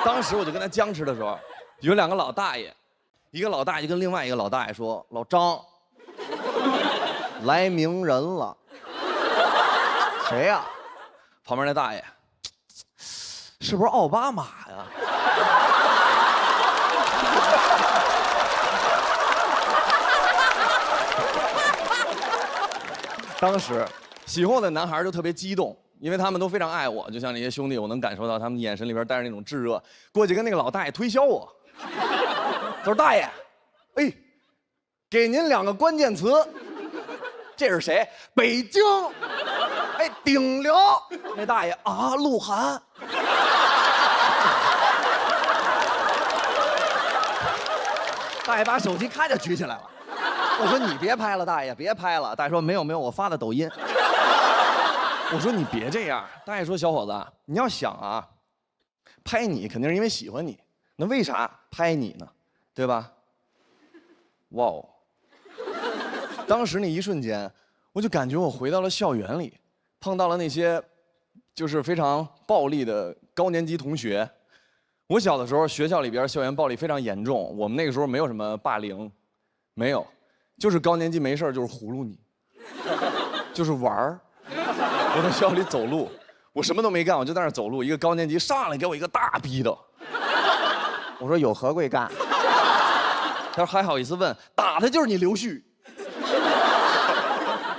当时我就跟他僵持的时候，有2个老大爷，一个老大爷跟另外一个老大爷说：“老张，来名人了。”谁呀？旁边那大爷，是不是奥巴马呀？当时喜欢我的男孩就特别激动，因为他们都非常爱我，就像那些兄弟，我能感受到他们眼神里边带着那种炙热。过去跟那个老大爷推销我，他说：“大爷，哎，给您2个关键词。这是谁？北京。哎，顶流。”那大爷啊，鹿晗。大爷把手机咔就举起来了。我说：“你别拍了，大爷，别拍了。”大爷说：“没有，我发的抖音。”我说：“你别这样。”大爷说：“小伙子，你要想啊，拍你肯定是因为喜欢你，那为啥拍你呢？对吧？”哇哦！当时那一瞬间，我就感觉我回到了校园里，碰到了那些就是非常暴力的高年级同学。我小的时候，学校里边校园暴力非常严重，我们那个时候没有什么霸凌，没有。就是高年级没事就是葫芦你，就是玩儿。我在学校里走路，我什么都没干，我就在那儿走路。一个高年级上来给我一个大逼斗，我说有何贵干？他说还好意思问，打他就是你刘旭。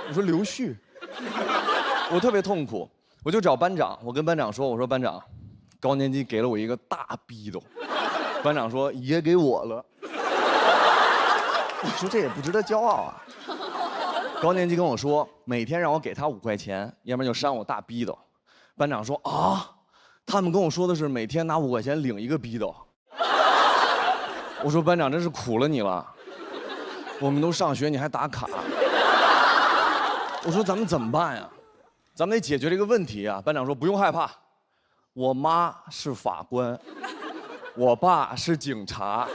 我说刘旭，我特别痛苦，我就找班长，我跟班长说，我说班长，高年级给了我一个大逼斗。班长说也给我了。我说这也不值得骄傲啊。高年级跟我说，每天让我给他5块钱，要不然就扇我大逼斗。班长说啊，他们跟我说的是每天拿5块钱领1个逼斗。我说班长真是苦了你了，我们都上学你还打卡。我说咱们怎么办呀？咱们得解决这个问题啊。班长说不用害怕，我妈是法官，我爸是警察。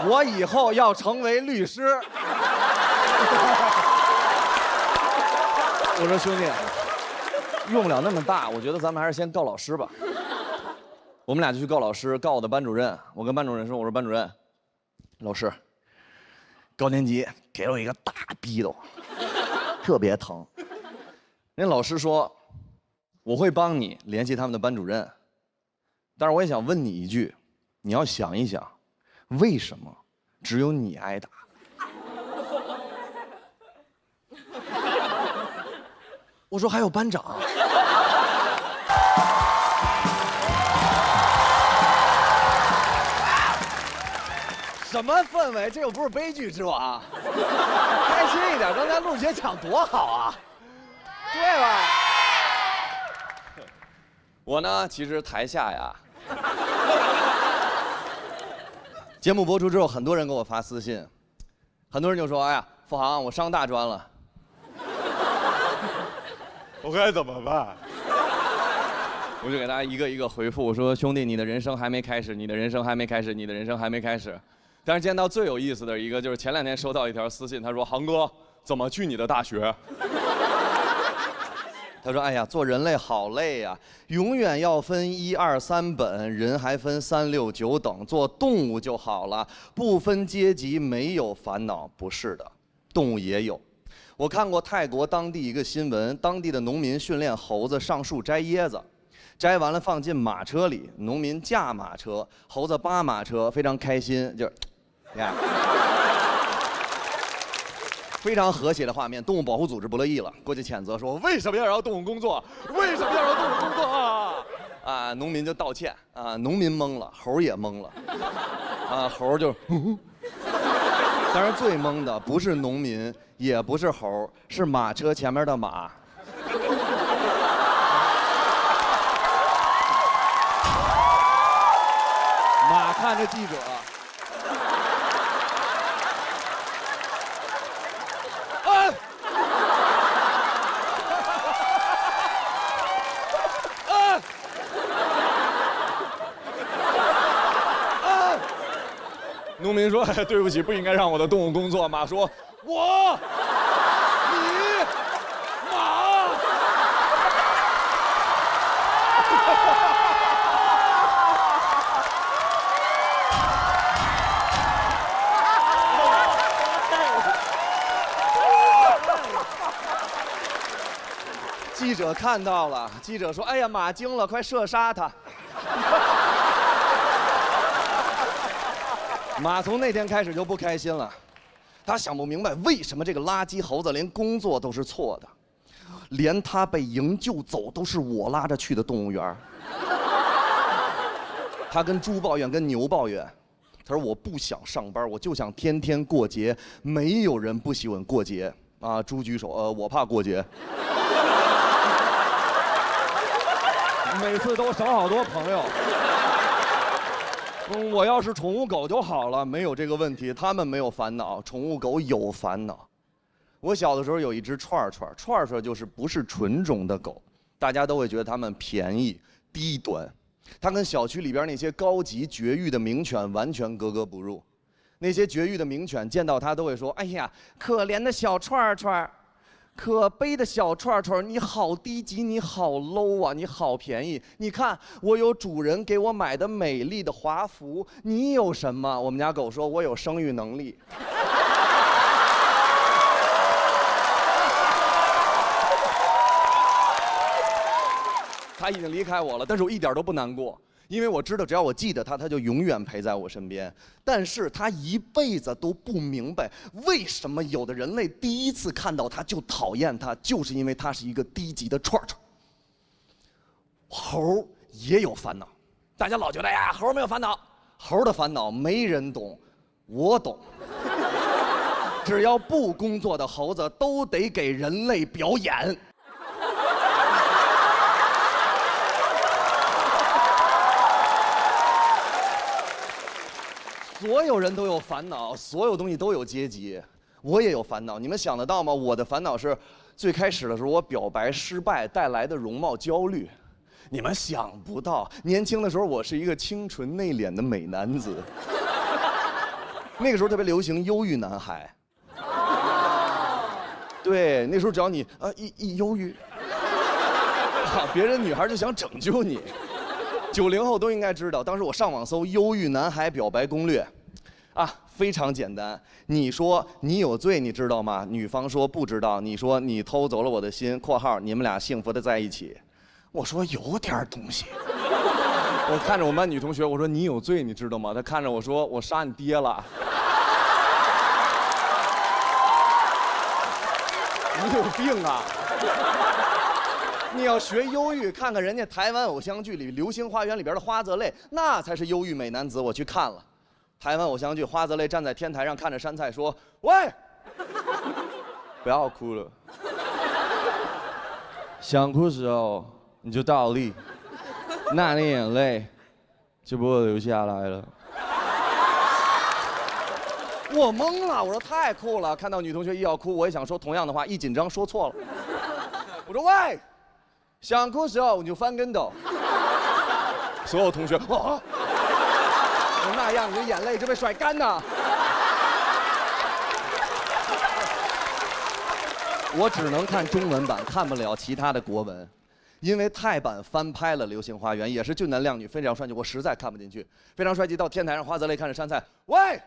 我以后要成为律师。我说兄弟，用不了那么大，我觉得咱们还是先告老师吧。我们俩就去告老师，告我的班主任。我跟班主任说，我说班主任，老师，高年级给了我一个大逼斗，特别疼。人老师说，我会帮你联系他们的班主任，但是我也想问你一句，你要想一想。为什么只有你挨打？我说还有班长。什么氛围？这又不是悲剧之王，开心一点。刚才陆学讲多好啊，对吧？我呢，其实台下呀。节目播出之后，很多人给我发私信，很多人就说：“哎呀，付航，我上大专了，我该怎么办？”我就给大家一个一个回复，我说：“兄弟，你的人生还没开始，你的人生还没开始，你的人生还没开始。”但是见到最有意思的一个，就是前2天收到一条私信，他说：“航哥，怎么去你的大学？”他说：“哎呀，做人类好累呀，永远要分1、2、3本，人还分3、6、9等，做动物就好了，不分阶级，没有烦恼。”不是的，动物也有。我看过泰国当地一个新闻，当地的农民训练猴子上树摘椰子，摘完了放进马车里，农民驾马车，猴子扒马车，非常开心，就是，呀。非常和谐的画面，动物保护组织不乐意了，过去谴责说：“为什么要让动物工作？为什么要让动物工作啊？”啊，农民就道歉啊，农民懵了，猴也懵了，啊，猴就，当然最懵的不是农民，也不是猴，是马车前面的马。马看着记者。农民说：“对不起，不应该让我的动物工作。”马说：“我，你，马。”记者看到了，记者说：“哎呀，马惊了，快射杀他！”马从那天开始就不开心了，他想不明白为什么这个垃圾猴子连工作都是错的，连他被营救走都是我拉着去的动物园。他跟猪抱怨，跟牛抱怨，他说：“我不想上班，我就想天天过节，没有人不喜欢过节啊。”猪举手，我怕过节。每次都少好多朋友。我要是宠物狗就好了，没有这个问题。他们没有烦恼，宠物狗有烦恼。我小的时候有一只串串，串串就是不是纯种的狗，大家都会觉得它们便宜低端。它跟小区里边那些高级绝育的名犬完全格格不入。那些绝育的名犬见到它都会说：“哎呀，可怜的小串串。”可悲的小串串，你好低级，你好 low 啊，你好便宜。你看，我有主人给我买的美丽的华服，你有什么？我们家狗说，我有生育能力。它已经离开我了，但是我一点都不难过。因为我知道，只要我记得它，它就永远陪在我身边。但是它一辈子都不明白，为什么有的人类第一次看到它就讨厌它，就是因为它是一个低级的串串。猴也有烦恼，大家老觉得呀，猴没有烦恼，猴的烦恼没人懂，我懂。只要不工作的猴子都得给人类表演。所有人都有烦恼，所有东西都有阶级，我也有烦恼。你们想得到吗？我的烦恼是，最开始的时候我表白失败带来的容貌焦虑。你们想不到，年轻的时候我是一个清纯内敛的美男子。那个时候特别流行忧郁男孩。对，那时候只要你一忧郁，别人女孩就想拯救你。90后都应该知道，当时我上网搜忧郁男孩表白攻略，非常简单。你说你有罪，你知道吗？女方说不知道。你说你偷走了我的心（括号你们俩幸福的在一起）。我说有点东西。我看着我们班女同学，我说你有罪，你知道吗？她看着我说我杀你爹了。你有病啊！你要学忧郁，看看人家台湾偶像剧里《流星花园》里边的花泽类，那才是忧郁美男子。我去看了，台湾偶像剧，花泽类站在天台上看着杉菜说：“喂，不要哭了，想哭的时候你就倒立，那你眼泪就不会流下来了。”我懵了，我说太酷了。看到女同学一要哭，我也想说同样的话，一紧张说错了。我说喂。想哭时候你就翻跟斗，所有同学那样你的眼泪就被甩干呐。我只能看中文版，看不了其他的国文，因为泰版翻拍了《流星花园》，也是俊男靓女，非常帅气，我实在看不进去。非常帅气，到天台上，花泽类看着杉菜，喂，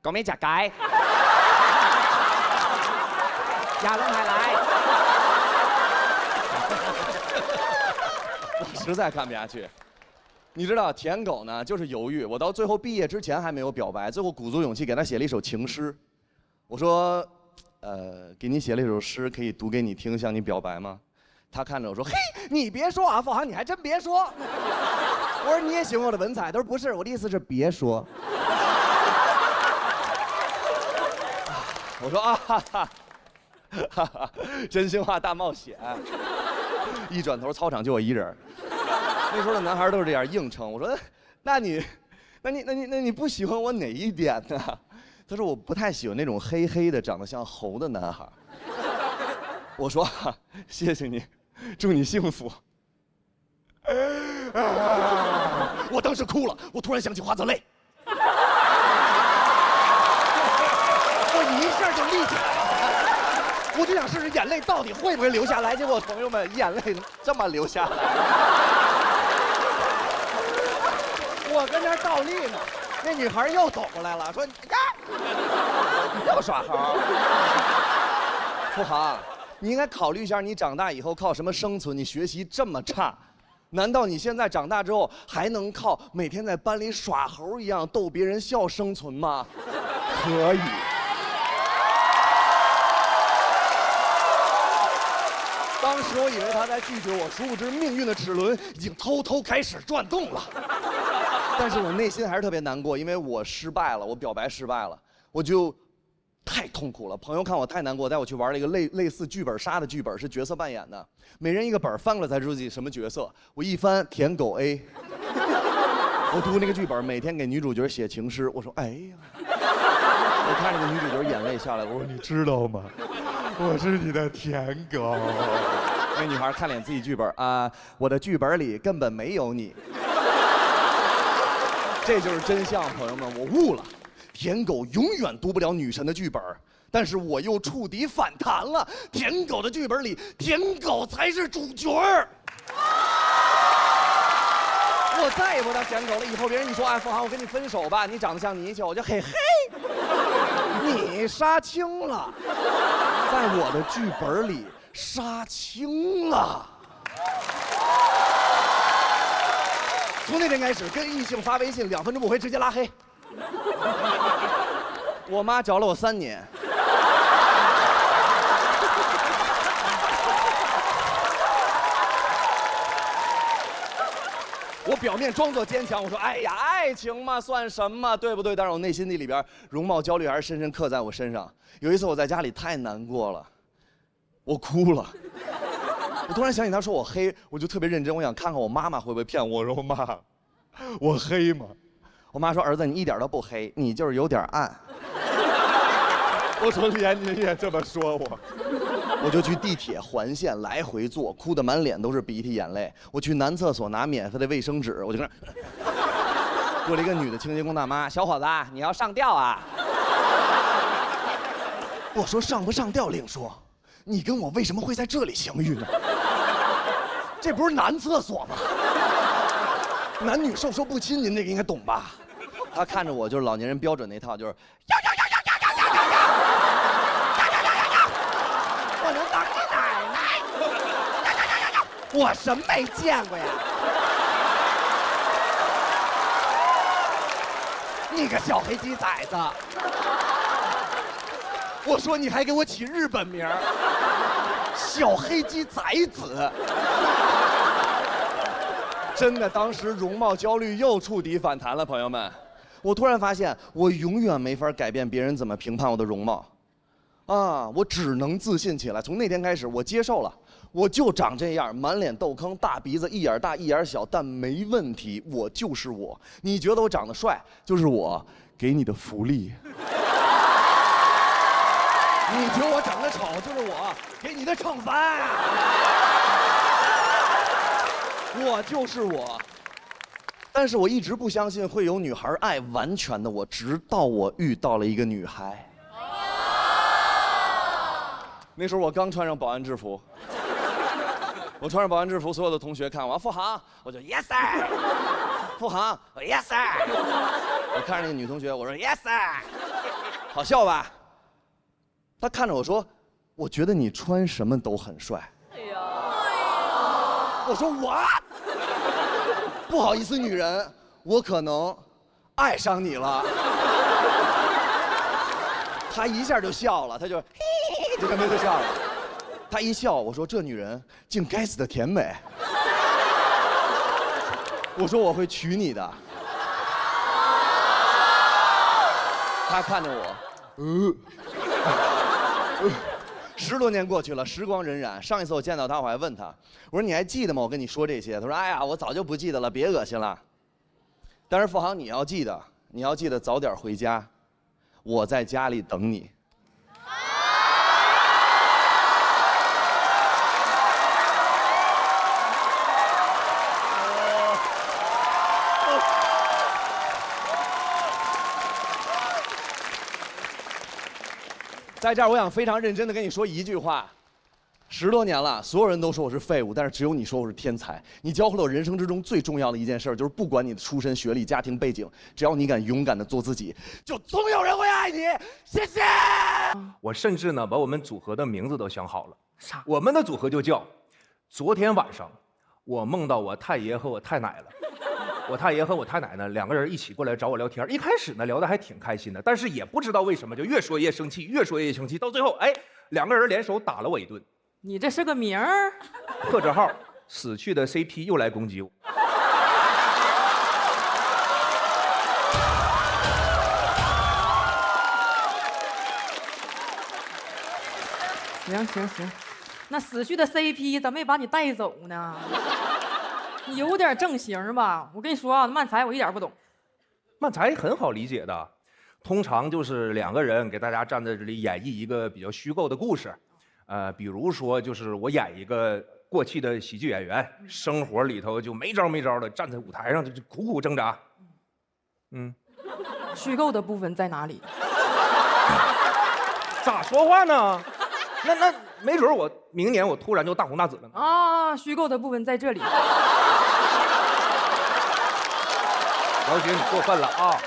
講咩食雞？亞龍係嚟。我实在看不下去，你知道舔狗呢就是犹豫。我到最后毕业之前还没有表白，最后鼓足勇气给他写了一首情诗。我说，给你写了一首诗，可以读给你听，向你表白吗？他看着我说，嘿，你别说啊，富航，你还真别说。我说你也喜欢我的文采？他说不是，我的意思是别说。我说哈哈，真心话大冒险。一转头，操场就我一人。那时候的男孩都是这样硬撑。我说，那你不喜欢我哪一点呢？他说我不太喜欢那种黑黑的、长得像猴的男孩。我说谢谢你，祝你幸福。我当时哭了，我突然想起花泽类，我一下就立起来了。我就想试试眼泪到底会不会流下来，结果朋友们眼泪这么流下来。我跟那儿倒立呢，那女孩又走过来了，说呀，又耍猴。富航，你应该考虑一下，你长大以后靠什么生存？你学习这么差，难道你现在长大之后还能靠每天在班里耍猴一样逗别人笑生存吗？可以。当时我以为他在拒绝我，殊不知命运的齿轮已经偷偷开始转动了。但是我内心还是特别难过，因为我失败了，我表白失败了，我就太痛苦了。朋友看我太难过，带我去玩了一个类似剧本杀的剧本，是角色扮演的，每人一个本，翻过来才知道自己什么角色。我一翻，舔狗 A。我读那个剧本，每天给女主角写情诗。我说，哎呀，我看那个女主角眼泪下来了。我说，你知道吗？我是你的舔狗。那女孩看脸自己剧本啊，我的剧本里根本没有你。这就是真相，朋友们，我悟了，舔狗永远读不了女神的剧本，但是我又触底反弹了，舔狗的剧本里，舔狗才是主角。我再也不当舔狗了，以后别人一说，哎，凤航，我跟你分手吧，你长得像泥鳅，我就嘿嘿，你杀青了，在我的剧本里杀青了。从那天开始，跟异性发微信2分钟不回直接拉黑。我妈找了我3年。我表面装作坚强，我说：“哎呀，爱情嘛，算什么，对不对？”但是我内心里边容貌焦虑还是深深刻在我身上。有一次我在家里太难过了，我哭了。我突然想起他说我黑，我就特别认真，我想看看我妈妈会不会骗我。我说妈，我黑吗？我妈说儿子你一点都不黑，你就是有点暗。我说连您也这么说我。我就去地铁环线来回坐，哭得满脸都是鼻涕眼泪。我去男厕所拿免费的卫生纸，我就跟那过了一个女的清洁工大妈，小伙子你要上吊啊？我说上不上吊另说，你跟我为什么会在这里相遇呢？这不是男厕所吗？男女授受不亲，您这个应该懂吧？他看着我就是老年人标准那套，就是我能当你奶奶？我什么没见过呀？你个小黑鸡崽子！我说你还给我起日本名儿，小黑鸡崽子。真的，当时容貌焦虑又触底反弹了，朋友们。我突然发现，我永远没法改变别人怎么评判我的容貌，啊，我只能自信起来。从那天开始，我接受了，我就长这样，满脸痘坑，大鼻子，一眼大一眼小，但没问题，我就是我。你觉得我长得帅，就是我给你的福利。你觉得我长得丑，就是我给你的惩罚。我就是我。但是我一直不相信会有女孩爱完全的我，直到我遇到了一个女孩。那时候我刚穿上保安制服，我穿上保安制服，所有的同学看我，付航，我就 yes sir， 付航，我 yes sir， 我看着那个女同学，我说 yes sir， 好笑吧？她看着我说，我觉得你穿什么都很帅。哎呀，我说what？不好意思，女人，我可能爱上你了。她一下就笑了，她就嘿，就跟她就笑了。她一笑，我说这女人竟该死的甜美。我说我会娶你的。她看着我，10多年过去了，时光荏苒。上一次我见到他，我还问他，我说你还记得吗？我跟你说这些。他说哎呀，我早就不记得了，别恶心了。但是付航，你要记得早点回家，我在家里等你。在这儿，我想非常认真的跟你说一句话：10多年了，所有人都说我是废物，但是只有你说我是天才。你教会了我人生之中最重要的一件事，就是不管你的出身、学历、家庭背景，只要你敢勇敢的做自己，就总有人会爱你。谢谢。我甚至呢，把我们组合的名字都想好了，啥？我们的组合就叫昨天晚上我梦到我太爷和我太奶了。我太爷和我太奶呢2个人一起过来找我聊天，一开始呢聊得还挺开心的，但是也不知道为什么就越说越生气，越说越生气，到最后2个人联手打了我一顿。你这是个名儿？破折号，死去的 CP 又来攻击我。行，那死去的 CP 咋没把你带走呢？你有点正形吧？我跟你说啊，漫才我一点不懂。漫才很好理解的，通常就是2个人给大家站在这里演绎一个比较虚构的故事，比如说就是我演一个过气的喜剧演员，生活里头就没招的站在舞台上就苦苦挣扎。虚构的部分在哪里？咋说话呢？那没准我明年我突然就大红大紫了呢。啊，虚构的部分在这里。王姐，你过分了啊！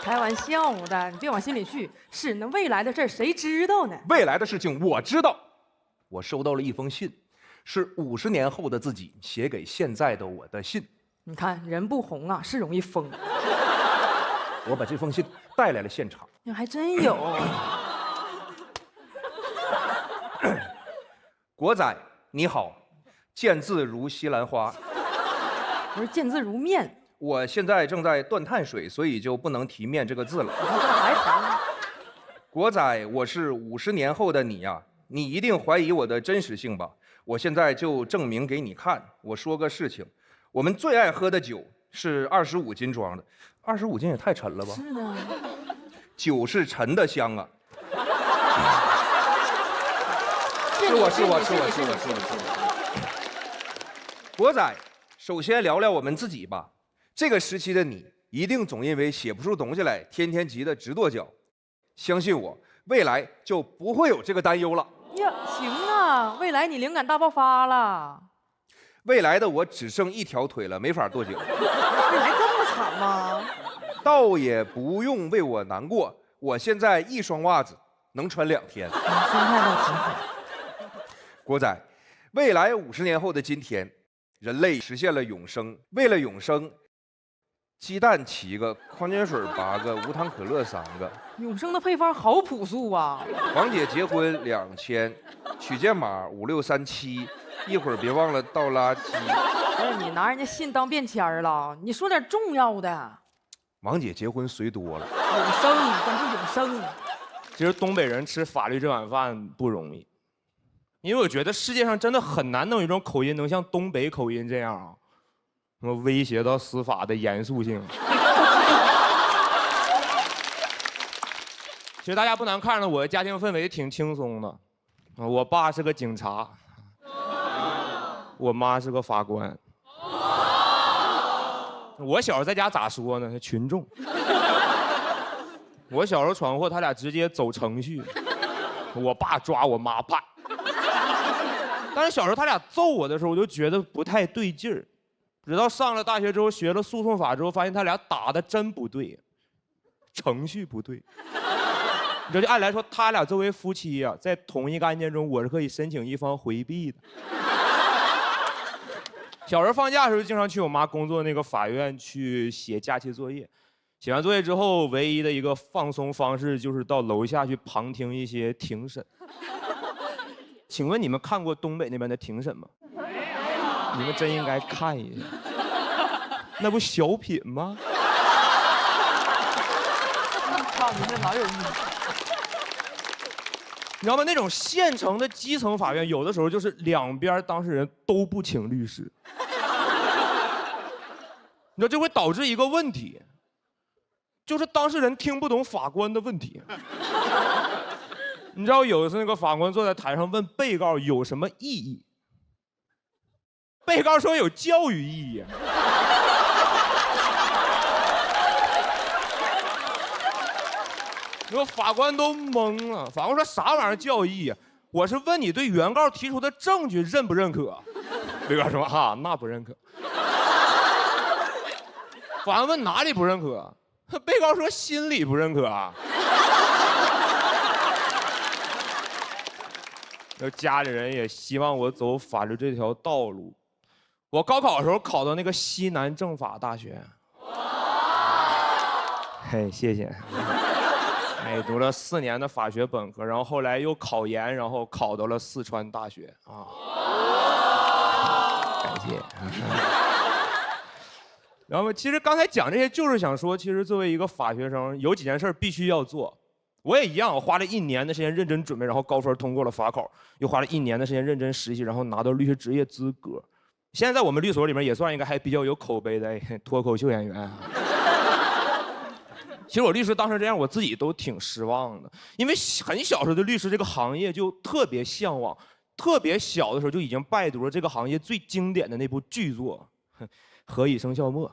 开玩笑的，你别往心里去。是那未来的事儿谁知道呢？未来的事情我知道。我收到了一封信，是50年后的自己写给现在的我的信。你看人不红啊，是容易疯。我把这封信带来了现场。你还真有。国仔你好，见字如西兰花。我是见字如面。我现在正在断碳水，所以就不能提面这个字了。你看这还疼。国仔，我是50年后的你呀，你一定怀疑我的真实性吧？我现在就证明给你看。我说个事情，我们最爱喝的酒是25斤装的，25斤也太沉了吧？是的。酒是沉的香啊。是我。国仔，首先聊聊我们自己吧。这个时期的你，一定总因为写不出东西来，天天急得直跺脚。相信我，未来就不会有这个担忧了。呀，行啊，未来你灵感大爆发了。未来的我只剩1条腿了，没法跺脚。未来这么惨吗？倒也不用为我难过，我现在1双袜子能穿2天。心态倒挺好。国仔，未来50年后的今天，人类实现了永生。为了永生，鸡蛋7个，矿泉水8个，无糖可乐3个。永生的配方好朴素啊！王姐结婚2000，取件码5637，一会儿别忘了倒垃圾。不是你拿人家信当便签了？你说点重要的。王姐结婚随多了。永生，关注永生。其实东北人吃法律这碗饭不容易，因为我觉得世界上真的很难能有一种口音能像东北口音这样啊，什么威胁到司法的严肃性。其实大家不难看着我的家庭氛围挺轻松的，我爸是个警察，我妈是个法官。我小时候在家咋说呢？群众。我小时候闯祸，他俩直接走程序，我爸抓我妈判。但是小时候他俩揍我的时候，我就觉得不太对劲儿。直到上了大学之后，学了诉讼法之后，发现他俩打的真不对，程序不对。你知道，就按来说，他俩作为夫妻呀，在同一个案件中，我是可以申请一方回避的。小时候放假的时候，经常去我妈工作那个法院去写假期作业。写完作业之后，唯一的一个放松方式就是到楼下去旁听一些庭审。请问你们看过东北那边的庭审吗？你们真应该看一下，那不小品吗？操你这老有意思。你知道吗？那种县城的基层法院，有的时候就是两边当事人都不请律师。你知道这会导致一个问题，就是当事人听不懂法官的问题。你知道有一次那个法官坐在台上问被告有什么异议，被告说有教育意义。你说法官都懵了，法官说啥玩意儿教育意义？我是问你对原告提出的证据认不认可？被告说啊，那不认可。法官问哪里不认可？被告说心里不认可啊。家里人也希望我走法律这条道路。我高考的时候考到那个西南政法大学。嘿，谢谢。哎，读了4年的法学本科，然后后来又考研，然后考到了四川大学啊。感谢。然后其实刚才讲这些，就是想说，其实作为一个法学生，有几件事必须要做。我也一样，我花了1年的时间认真准备，然后高分通过了法考，又花了1年的时间认真实习，然后拿到律师执业资格。现在在我们律所里面也算一个还比较有口碑的脱口秀演员。其实我律师当时这样，我自己都挺失望的，因为很小时候对律师这个行业就特别向往，特别小的时候就已经拜读了这个行业最经典的那部巨作《何以笙箫默》。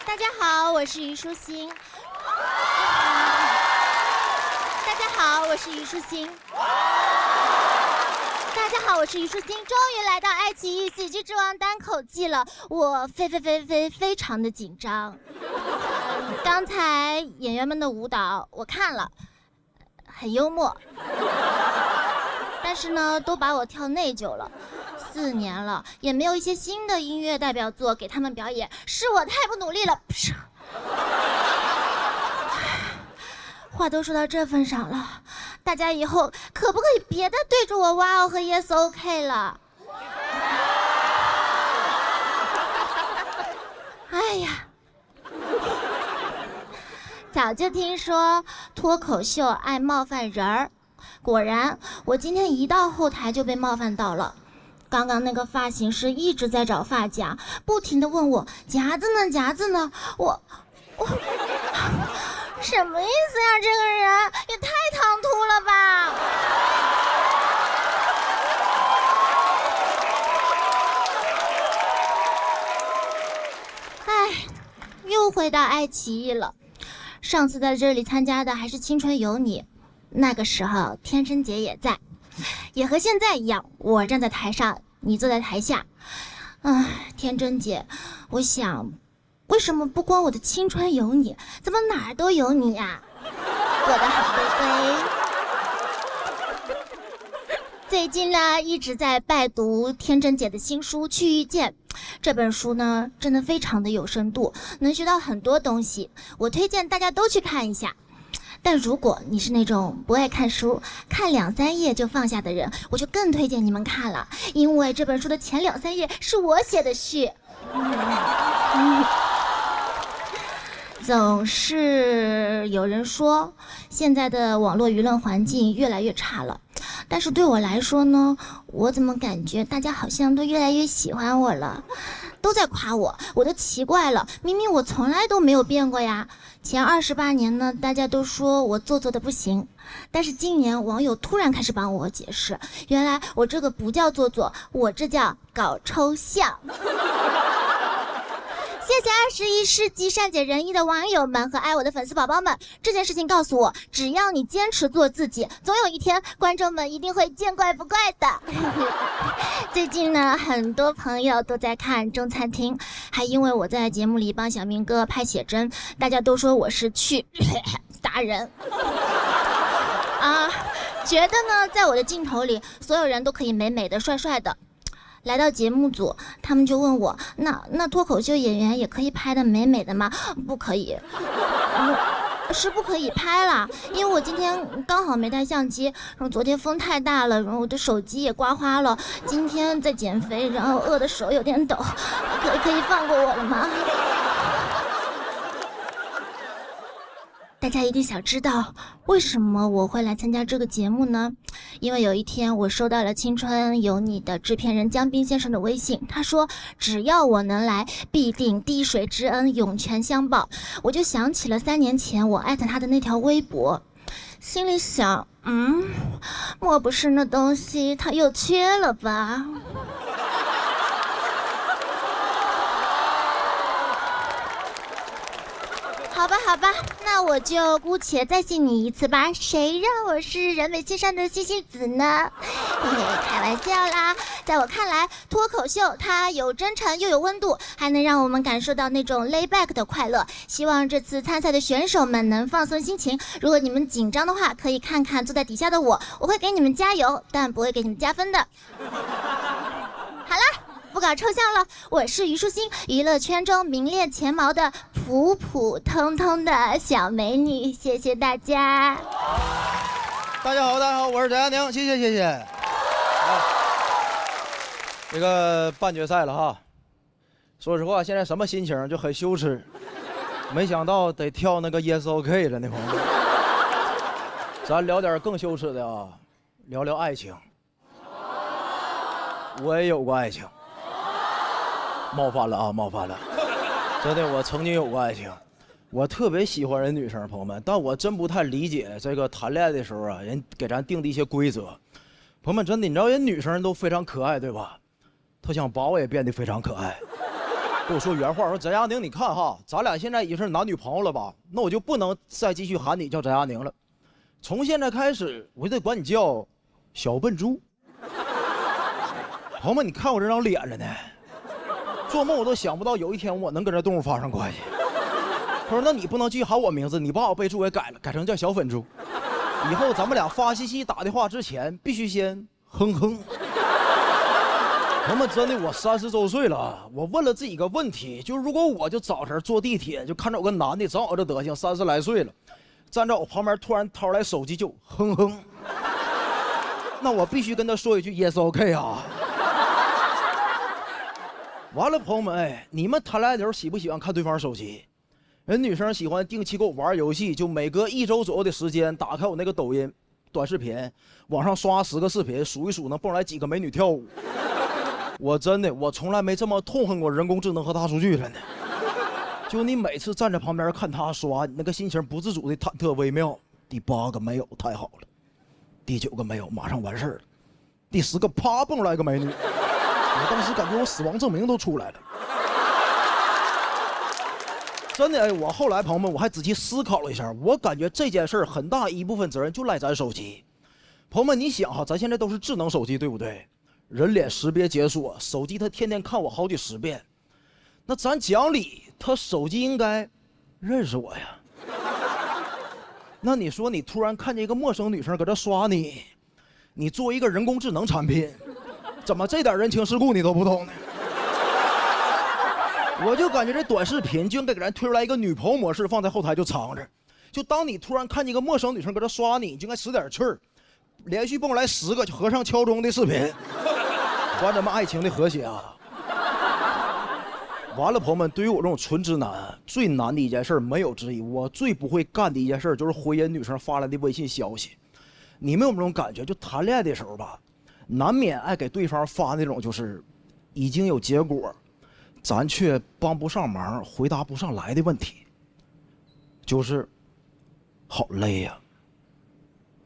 大家好，我是虞书欣。大家好，我是虞书欣。大家好，我是虞书欣。终于来到爱奇艺喜剧之王单口季了，我非常的紧张。刚才演员们的舞蹈我看了，很幽默，但是呢，都把我跳内疚了。4年了，也没有一些新的音乐代表作给他们表演，是我太不努力了。话都说到这份上了，大家以后可不可以别再对着我哇哦和 yes OK 了？哎呀，早就听说脱口秀爱冒犯人儿，果然我今天一到后台就被冒犯到了。刚刚那个发型师一直在找发夹，不停地问我夹子呢夹子呢，我什么意思呀？这个人也太唐突了吧！哎，又回到爱奇艺了。上次在这里参加的还是《青春有你》，那个时候天真姐也在。也和现在一样，我站在台上，你坐在台下。天真姐，我想，为什么不光我的青春有你，怎么哪儿都有你呀？我的好贝贝。最近呢，一直在拜读天真姐的新书《去遇见》。这本书呢，真的非常的有深度，能学到很多东西，我推荐大家都去看一下。但如果你是那种不爱看书，看2、3页就放下的人，我就更推荐你们看了，因为这本书的前2、3页是我写的序。总是有人说现在的网络舆论环境越来越差了，但是对我来说呢，我怎么感觉大家好像都越来越喜欢我了，都在夸我，我都奇怪了，明明我从来都没有变过呀。前28年呢，大家都说我做作的不行，但是今年网友突然开始帮我解释，原来我这个不叫做作，我这叫搞抽象。谢谢21世纪善解人意的网友们和爱我的粉丝宝宝们，这件事情告诉我，只要你坚持做自己，总有一天观众们一定会见怪不怪的。最近呢，很多朋友都在看中餐厅，还因为我在节目里帮小明哥拍写真，大家都说我是去达人觉得呢，在我的镜头里，所有人都可以美美的、帅帅的。来到节目组，他们就问我，那脱口秀演员也可以拍的美美的吗？不可以，是不可以拍啦，因为我今天刚好没带相机，然后昨天风太大了，然后我的手机也刮花了，今天在减肥，然后饿的手有点抖，可以放过我了吗？大家一定想知道为什么我会来参加这个节目呢？因为有一天我收到了《青春有你》的制片人江斌先生的微信，他说只要我能来，必定滴水之恩涌泉相报。我就想起了3年前我艾特他的那条微博，心里想，莫不是那东西他又缺了吧？好吧，那我就姑且再信你一次吧。谁让我是人美心善的星星子呢？嘿嘿，开玩笑啦。在我看来，脱口秀它有真诚又有温度，还能让我们感受到那种 lay back 的快乐。希望这次参赛的选手们能放松心情。如果你们紧张的话，可以看看坐在底下的我，我会给你们加油，但不会给你们加分的。好了，不搞抽象了，我是虞书欣，娱乐圈中名列前茅的普普通通的小美女，谢谢大家。大家好，大家好，我是翟佳宁，谢谢谢谢。这个半决赛了哈，说实话，现在什么心情就很羞耻，没想到得跳那个 Yes OK 了呢，朋友们。咱聊点更羞耻的啊，聊聊爱情。我也有过爱情，冒犯了啊，冒犯了。真的，我曾经有过爱情。我特别喜欢人女生，朋友们，但我真不太理解这个谈恋爱的时候啊，人给咱定的一些规则。朋友们，真的，你知道人女生都非常可爱，对吧？她想把我也变得非常可爱。跟我说原话，说翟佳宁，你看哈，咱俩现在已经是男女朋友了吧？那我就不能再继续喊你叫翟佳宁了。从现在开始，我就得管你叫小笨猪。朋友们，你看我这张脸了呢，做梦我都想不到有一天我能跟这动物发生关系。他说：“那你不能继续喊我名字，你把我备注给改了，改成叫小粉猪。以后咱们俩发信息打电话之前，必须先哼哼。”朋友们，真的，我30周岁了，我问了自己一个问题，就是如果我就早晨坐地铁就看着有个男的，正好这德行，30来岁了，站在我旁边突然掏出来手机就哼哼，那我必须跟他说一句 Yes OK 啊。完了，朋友们，哎，你们谈恋爱的时候喜不喜欢看对方手机？人女生喜欢定期跟我玩游戏，就每隔1周左右的时间，打开我那个抖音短视频，往上刷10个视频，数一数能蹦出来几个美女跳舞。我真的，我从来没这么痛恨过人工智能和大数据了呢。就你每次站在旁边看他刷，你那个心情不自主的忐忑微妙。第8个没有，太好了；第9个没有，马上完事儿了；第10个啪蹦出来一个美女，我当时感觉我死亡证明都出来了。真的，哎，我后来朋友们，我还仔细思考了一下，我感觉这件事很大一部分责任就赖咱手机。朋友们，你想哈，咱现在都是智能手机，对不对？人脸识别解锁，手机它天天看我好几10遍，那咱讲理，他手机应该认识我呀。那你说你突然看见一个陌生女生搁这刷你，你作为一个人工智能产品，怎么这点人情世故你都不懂呢？我就感觉这短视频就应该给咱推出来一个女朋友模式，放在后台就藏着，就当你突然看见一个陌生女生搁这刷你，就应该使点气儿，连续蹦出来10个和尚敲钟的视频，还咱们爱情的和谐啊！完了，朋友们，对于我这种纯直男，最难的一件事没有之一，我最不会干的一件事就是回人女生发来的微信消息。你们有没有这种感觉？就谈恋爱的时候吧，难免爱给对方发那种就是已经有结果，咱却帮不上忙、回答不上来的问题，就是好累呀。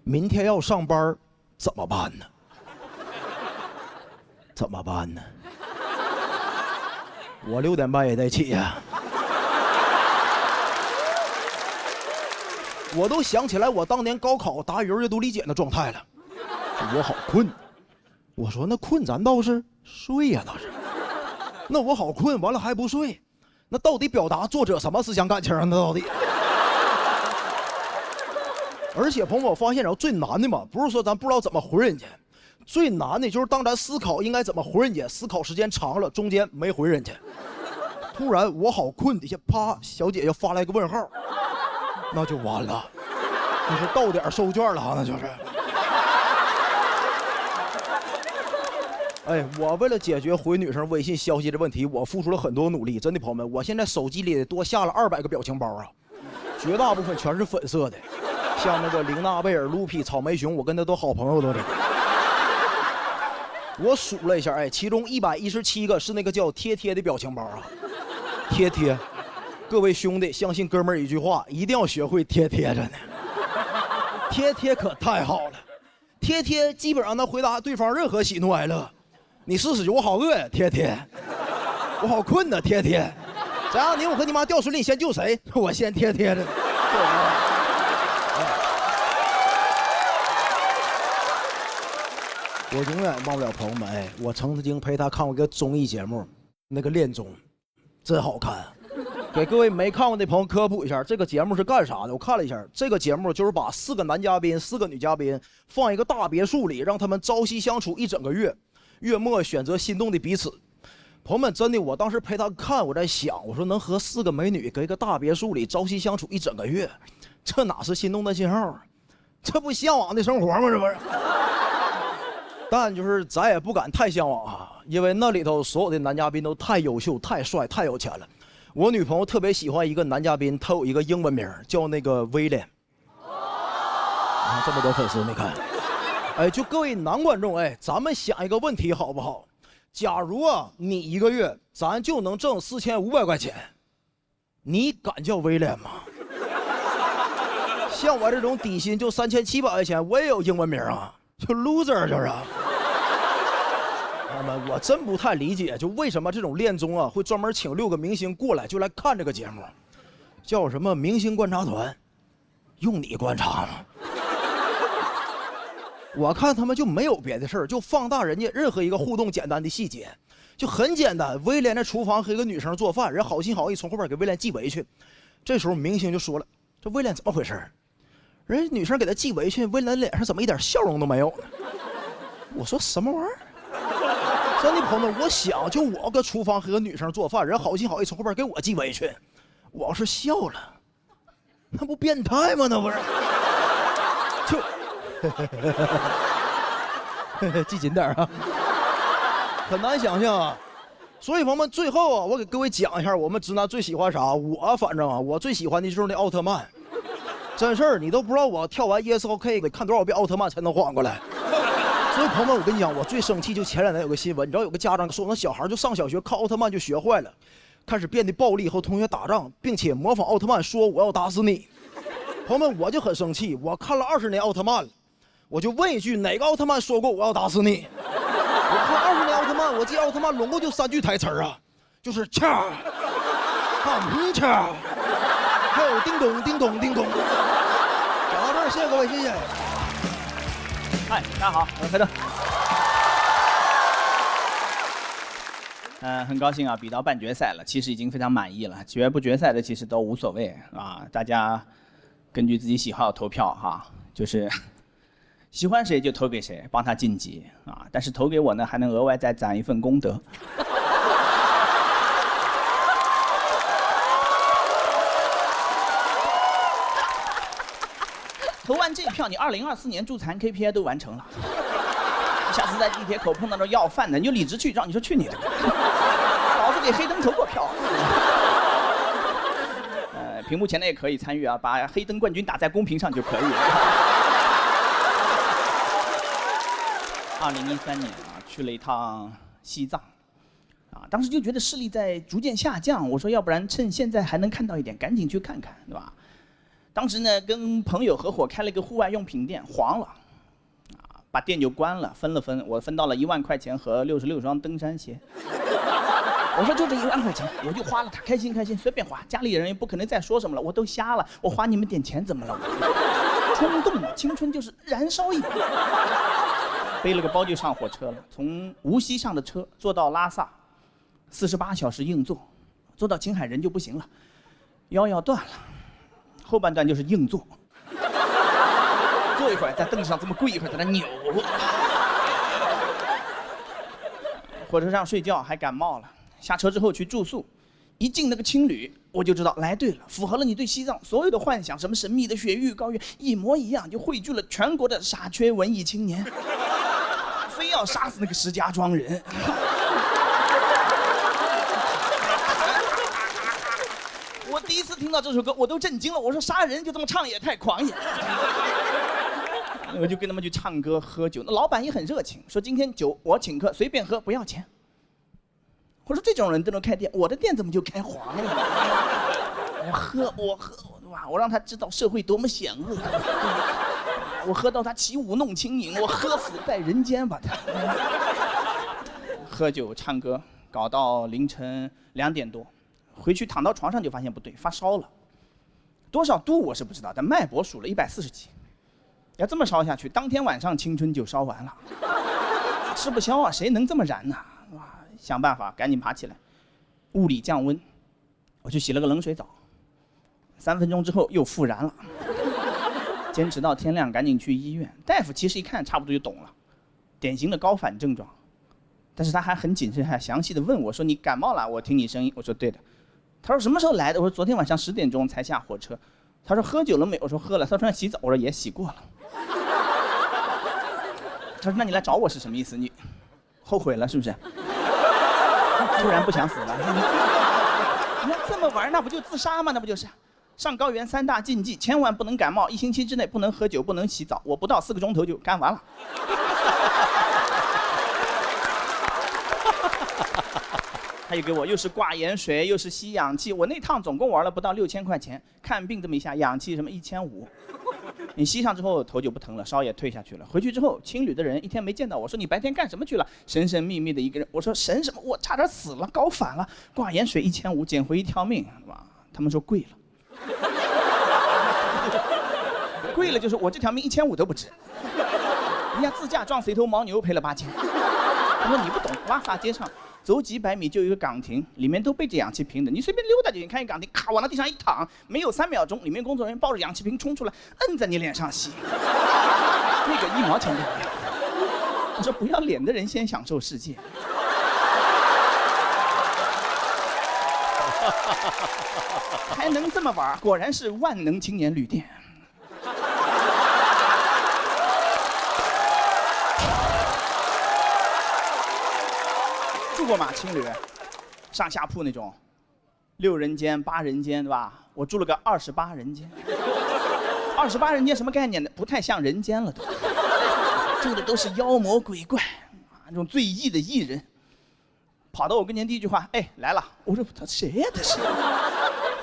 明天要上班，怎么办呢？怎么办呢？我6点半也得起呀。我都想起来我当年高考答语儿阅读理解的状态了，我好困。我说那困咱倒是睡呀，倒是。那我好困，完了还不睡，那到底表达作者什么思想感情啊？那到底？而且朋友，我发现然后最难的嘛，不是说咱不知道怎么回人家，最难的就是当咱思考应该怎么回人家，思考时间长了，中间没回人家，突然我好困，底下啪，小姐姐发来个问号，那就完了，就是到点收卷了，那就是。哎，我为了解决回女生微信消息的问题，我付出了很多努力，真的朋友们，我现在手机里多下了200个表情包啊，绝大部分全是粉色的。像那个玲娜贝尔、卢皮、草莓熊，我跟他都好朋友都这个。我数了一下，哎，其中117个是那个叫贴贴的表情包啊，贴贴。各位兄弟，相信哥们儿一句话，一定要学会贴贴着呢。贴贴可太好了，贴贴基本上能回答对方任何喜怒哀乐。你试试去，我好饿呀，贴贴。我好困呐，贴贴。翟佳宁，我和你妈掉水里，你先救谁？我先贴贴着呢。我永远忘不了朋友们，哎，我曾经陪他看过一个综艺节目，那个恋综，真好看。给各位没看过的朋友科普一下，这个节目是干啥的？我看了一下，这个节目就是把4个男嘉宾、4个女嘉宾放一个大别墅里，让他们朝夕相处1整个月，月末选择心动的彼此。朋友们，真的，我当时陪他看，我在想，我说能和4个美女搁一个大别墅里朝夕相处1整个月，这哪是心动的信号？这不向往的生活吗？这不是？但就是咱也不敢太向往啊，因为那里头所有的男嘉宾都太优秀、太帅、太有钱了。我女朋友特别喜欢一个男嘉宾，他有一个英文名叫那个威廉。啊，这么多粉丝，你看，哎，就各位男观众，哎，咱们想一个问题好不好？假如啊，你1个月咱就能挣4500块钱，你敢叫威廉吗？像我这种底薪就3700块钱，我也有英文名啊，就 loser 就是。朋友们，我真不太理解，就为什么这种恋综啊会专门请6个明星过来就来看这个节目，叫什么明星观察团，用你观察吗？我看他们就没有别的事儿，就放大人家任何一个互动简单的细节，就很简单。威廉在厨房和一个女生做饭，人好心好意从后边给威廉系围裙，这时候明星就说了：“这威廉怎么回事？”人家女生给他系围裙，威廉脸上怎么一点笑容都没有呢？我说什么玩意儿？真的朋友们，我想就我搁厨房和个女生做饭，人好心好意从后边给我系围裙，我要是笑了，那不变态吗？那不是？就系紧点啊，很难想象啊。所以朋友们，最后啊，我给各位讲一下我们直男最喜欢啥。我反正啊，我最喜欢的就是那奥特曼。真事儿，你都不知道我跳完 ESOK 得看多少遍奥特曼才能缓过来。所以朋友们，我跟你讲，我最生气就前2天有个新闻，你知道有个家长说那小孩就上小学看奥特曼就学坏了，开始变得暴力和同学打仗，并且模仿奥特曼说我要打死你。朋友们，我就很生气，我看了20年奥特曼了，我就问一句，哪个奥特曼说过我要打死你？我看20年奥特曼，我记得奥特曼拢共就3句台词啊，就是恰，恰，还有叮咚叮咚叮咚。讲到这儿，谢谢各位，谢谢。嗨，大家好，我是黑灯。很高兴啊，比到半决赛了，其实已经非常满意了。决不决赛的其实都无所谓啊，大家根据自己喜好投票哈，就是喜欢谁就投给谁，帮他晋级啊。但是投给我呢，还能额外再攒一份功德。投完这票，你2024年助残 KPI 都完成了。下次在地铁口碰到那要饭的，你就理直气壮，你说去你的！老子给黑灯投过票。屏幕前的也可以参与啊，把黑灯冠军打在公屏上就可以了。2013年啊，去了一趟西藏，啊，当时就觉得视力在逐渐下降，我说要不然趁现在还能看到一点，赶紧去看看，对吧？当时呢，跟朋友合伙开了一个户外用品店，黄了，啊，把店就关了，分了分，我分到了1万块钱和66双登山鞋。我说就这1万块钱，我就花了它，开心开心，随便花，家里人也不可能再说什么了，我都瞎了，我花你们点钱怎么了？冲动嘛，青春就是燃烧一把。背了个包就上火车了，从无锡上的车坐到拉萨，48小时硬座，坐到青海人就不行了，腰要断了。后半段就是硬坐，坐一会儿在凳子上这么跪一会儿在那扭。火车上睡觉还感冒了，下车之后去住宿，一进那个青旅我就知道来对了，符合了你对西藏所有的幻想，什么神秘的雪域高原一模一样，就汇聚了全国的傻缺文艺青年，非要杀死那个石家庄人。我第一次听到这首歌，我都震惊了。我说杀人就这么唱也太狂野了。我就跟他们去唱歌喝酒，那老板也很热情，说今天酒我请客，随便喝不要钱。我说这种人都能开店，我的店怎么就开黄了？我喝，哇！我让他知道社会多么险恶。我喝到他起舞弄清影，我喝死在人间吧他。喝酒唱歌搞到凌晨2点多。回去躺到床上就发现不对，发烧了，多少度我是不知道，但脉搏数了140几，要这么烧下去，当天晚上青春就烧完了。吃不消啊，谁能这么燃呢？哇，想办法赶紧爬起来，物理降温，我去洗了个冷水澡，3分钟之后又复燃了，坚持到天亮，赶紧去医院。大夫其实一看差不多就懂了，典型的高反症状，但是他还很谨慎，还详细的问我说：“你感冒了？我听你声音。”我说：“对的。”他说：“什么时候来的？”我说：“昨天晚上10点钟才下火车。”他说：“喝酒了没有？”我说：“喝了。”他说：“洗澡？”我说：“也洗过了。”他说：“那你来找我是什么意思？你后悔了是不是？突然不想死了？你要这么玩，那不就自杀吗？那不就是？上高原3大禁忌，千万不能感冒，1星期之内不能喝酒，不能洗澡。我不到4个钟头就干完了。”他又给我又是挂盐水，又是吸氧气，我那趟总共玩了不到6000块钱，看病这么一下，氧气什么1500。你吸上之后头就不疼了，烧也退下去了。回去之后，青旅的人一天没见到我，说你白天干什么去了？神神秘秘的一个人。我说神什么？我差点死了，高反了，挂盐水1500，捡回1条命，是吧？他们说贵了，贵了就是我这条命1500都不值。人家自驾撞死一头牦牛赔了8000。他说你不懂，拉萨街上走几百米就有一个岗亭，里面都备着氧气瓶的，你随便溜达就行。看一岗亭，咔往那地上一躺，没有3秒钟，里面工作人员抱着氧气瓶冲出来，摁在你脸上吸，那个1毛钱都不要。我说不要脸的人先享受世界。还能这么玩，果然是万能青年旅店。住过吗？青旅，上下铺那种，6人间、8人间，对吧？我住了个28人间。28人间什么概念呢？不太像人间了都，住的都是妖魔鬼怪，那种最异的异人。跑到我跟前第一句话，哎，来了。我说他谁呀？这是。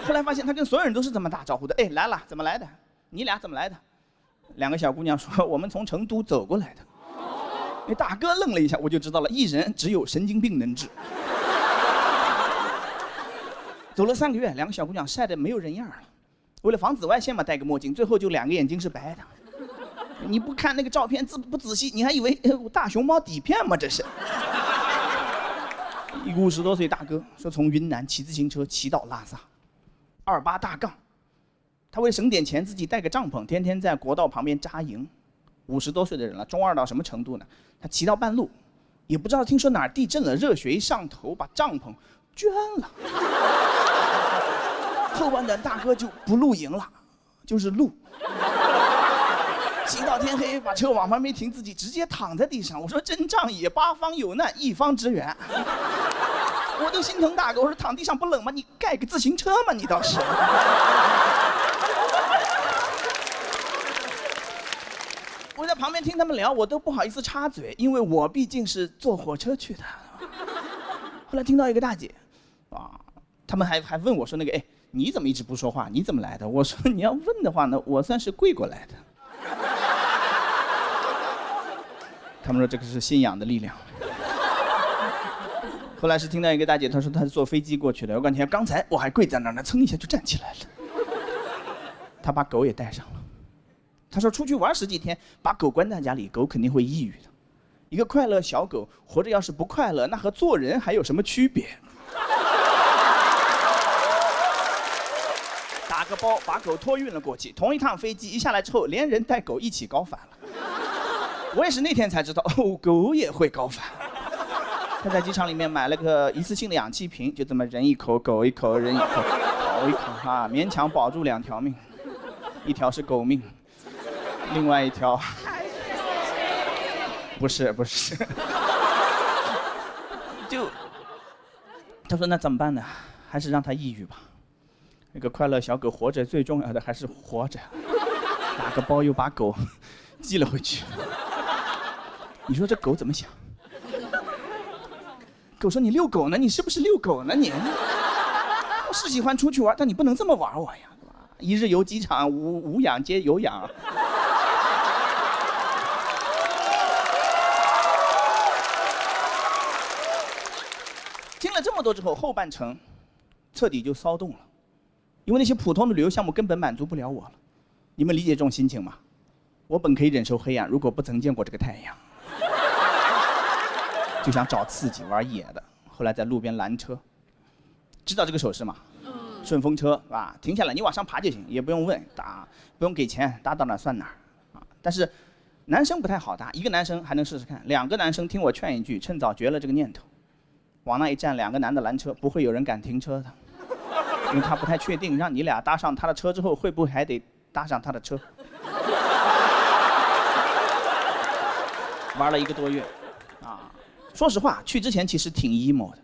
后来发现他跟所有人都是这么打招呼的，哎，来了，怎么来的？你俩怎么来的？2个小姑娘说，我们从成都走过来的。那大哥愣了一下，我就知道了，艺人只有神经病能治。走了3个月，2个小姑娘晒得没有人样了。为了防紫外线嘛，戴个墨镜，最后就2个眼睛是白的。你不看那个照片不仔细，你还以为大熊猫底片吗？这是。一个50多岁大哥说，从云南骑自行车骑到拉萨，28大杠。他为了省点钱，自己带个帐篷，天天在国道旁边扎营。50多岁的人了，中二到什么程度呢？他骑到半路，也不知道听说哪儿地震了，热血一上头，把帐篷捐了。后半段大哥就不露营了，就是露。骑到天黑，把车往旁边停，自己直接躺在地上。我说真仗义，8方有难一方支援。我都心疼大哥，我说躺地上不冷吗？你盖个自行车吗？你倒是。我在旁边听他们聊，我都不好意思插嘴，因为我毕竟是坐火车去的。后来听到一个大姐，他们还问我说，哎，你怎么一直不说话？你怎么来的？我说你要问的话呢，我算是跪过来的。他们说这个是信仰的力量。后来是听到一个大姐，她说她是坐飞机过去的，我感觉刚才我还跪在那儿呢，噌一下就站起来了。她把狗也带上了。他说出去玩10几天，把狗关在家里，狗肯定会抑郁的。一个快乐小狗活着要是不快乐，那和做人还有什么区别？打个包把狗托运了过去，同一趟飞机一下来之后，连人带狗一起高反了。我也是那天才知道，狗也会高反。他在机场里面买了个一次性的氧气瓶，就这么人一口，狗一口，人一口，狗一口啊，勉强保住2条命，一条是狗命。另外一条，不是，就他说那怎么办呢？还是让他抑郁吧。那个快乐小狗活着，最重要的还是活着。打个包又把狗寄了回去。你说这狗怎么想？狗说你遛狗呢？你是不是遛狗呢你？我是喜欢出去玩，但你不能这么玩我呀，对吧？1日游机场，无氧皆有氧。听了这么多之后，后半程彻底就骚动了，因为那些普通的旅游项目根本满足不了我了。你们理解这种心情吗？我本可以忍受黑暗，如果不曾见过这个太阳。就想找刺激玩野的，后来在路边拦车，知道这个手势吗？顺风车是吧？停下来，你往上爬就行，也不用问搭，不用给钱，搭到哪算哪儿啊。但是男生不太好搭，一个男生还能试试看，两个男生听我劝一句，趁早绝了这个念头，往那一站，两个男的拦车，不会有人敢停车的，因为他不太确定，让你俩搭上他的车之后，会不会还得搭上他的车？玩了1个多月，啊，说实话，去之前其实挺 emo 的。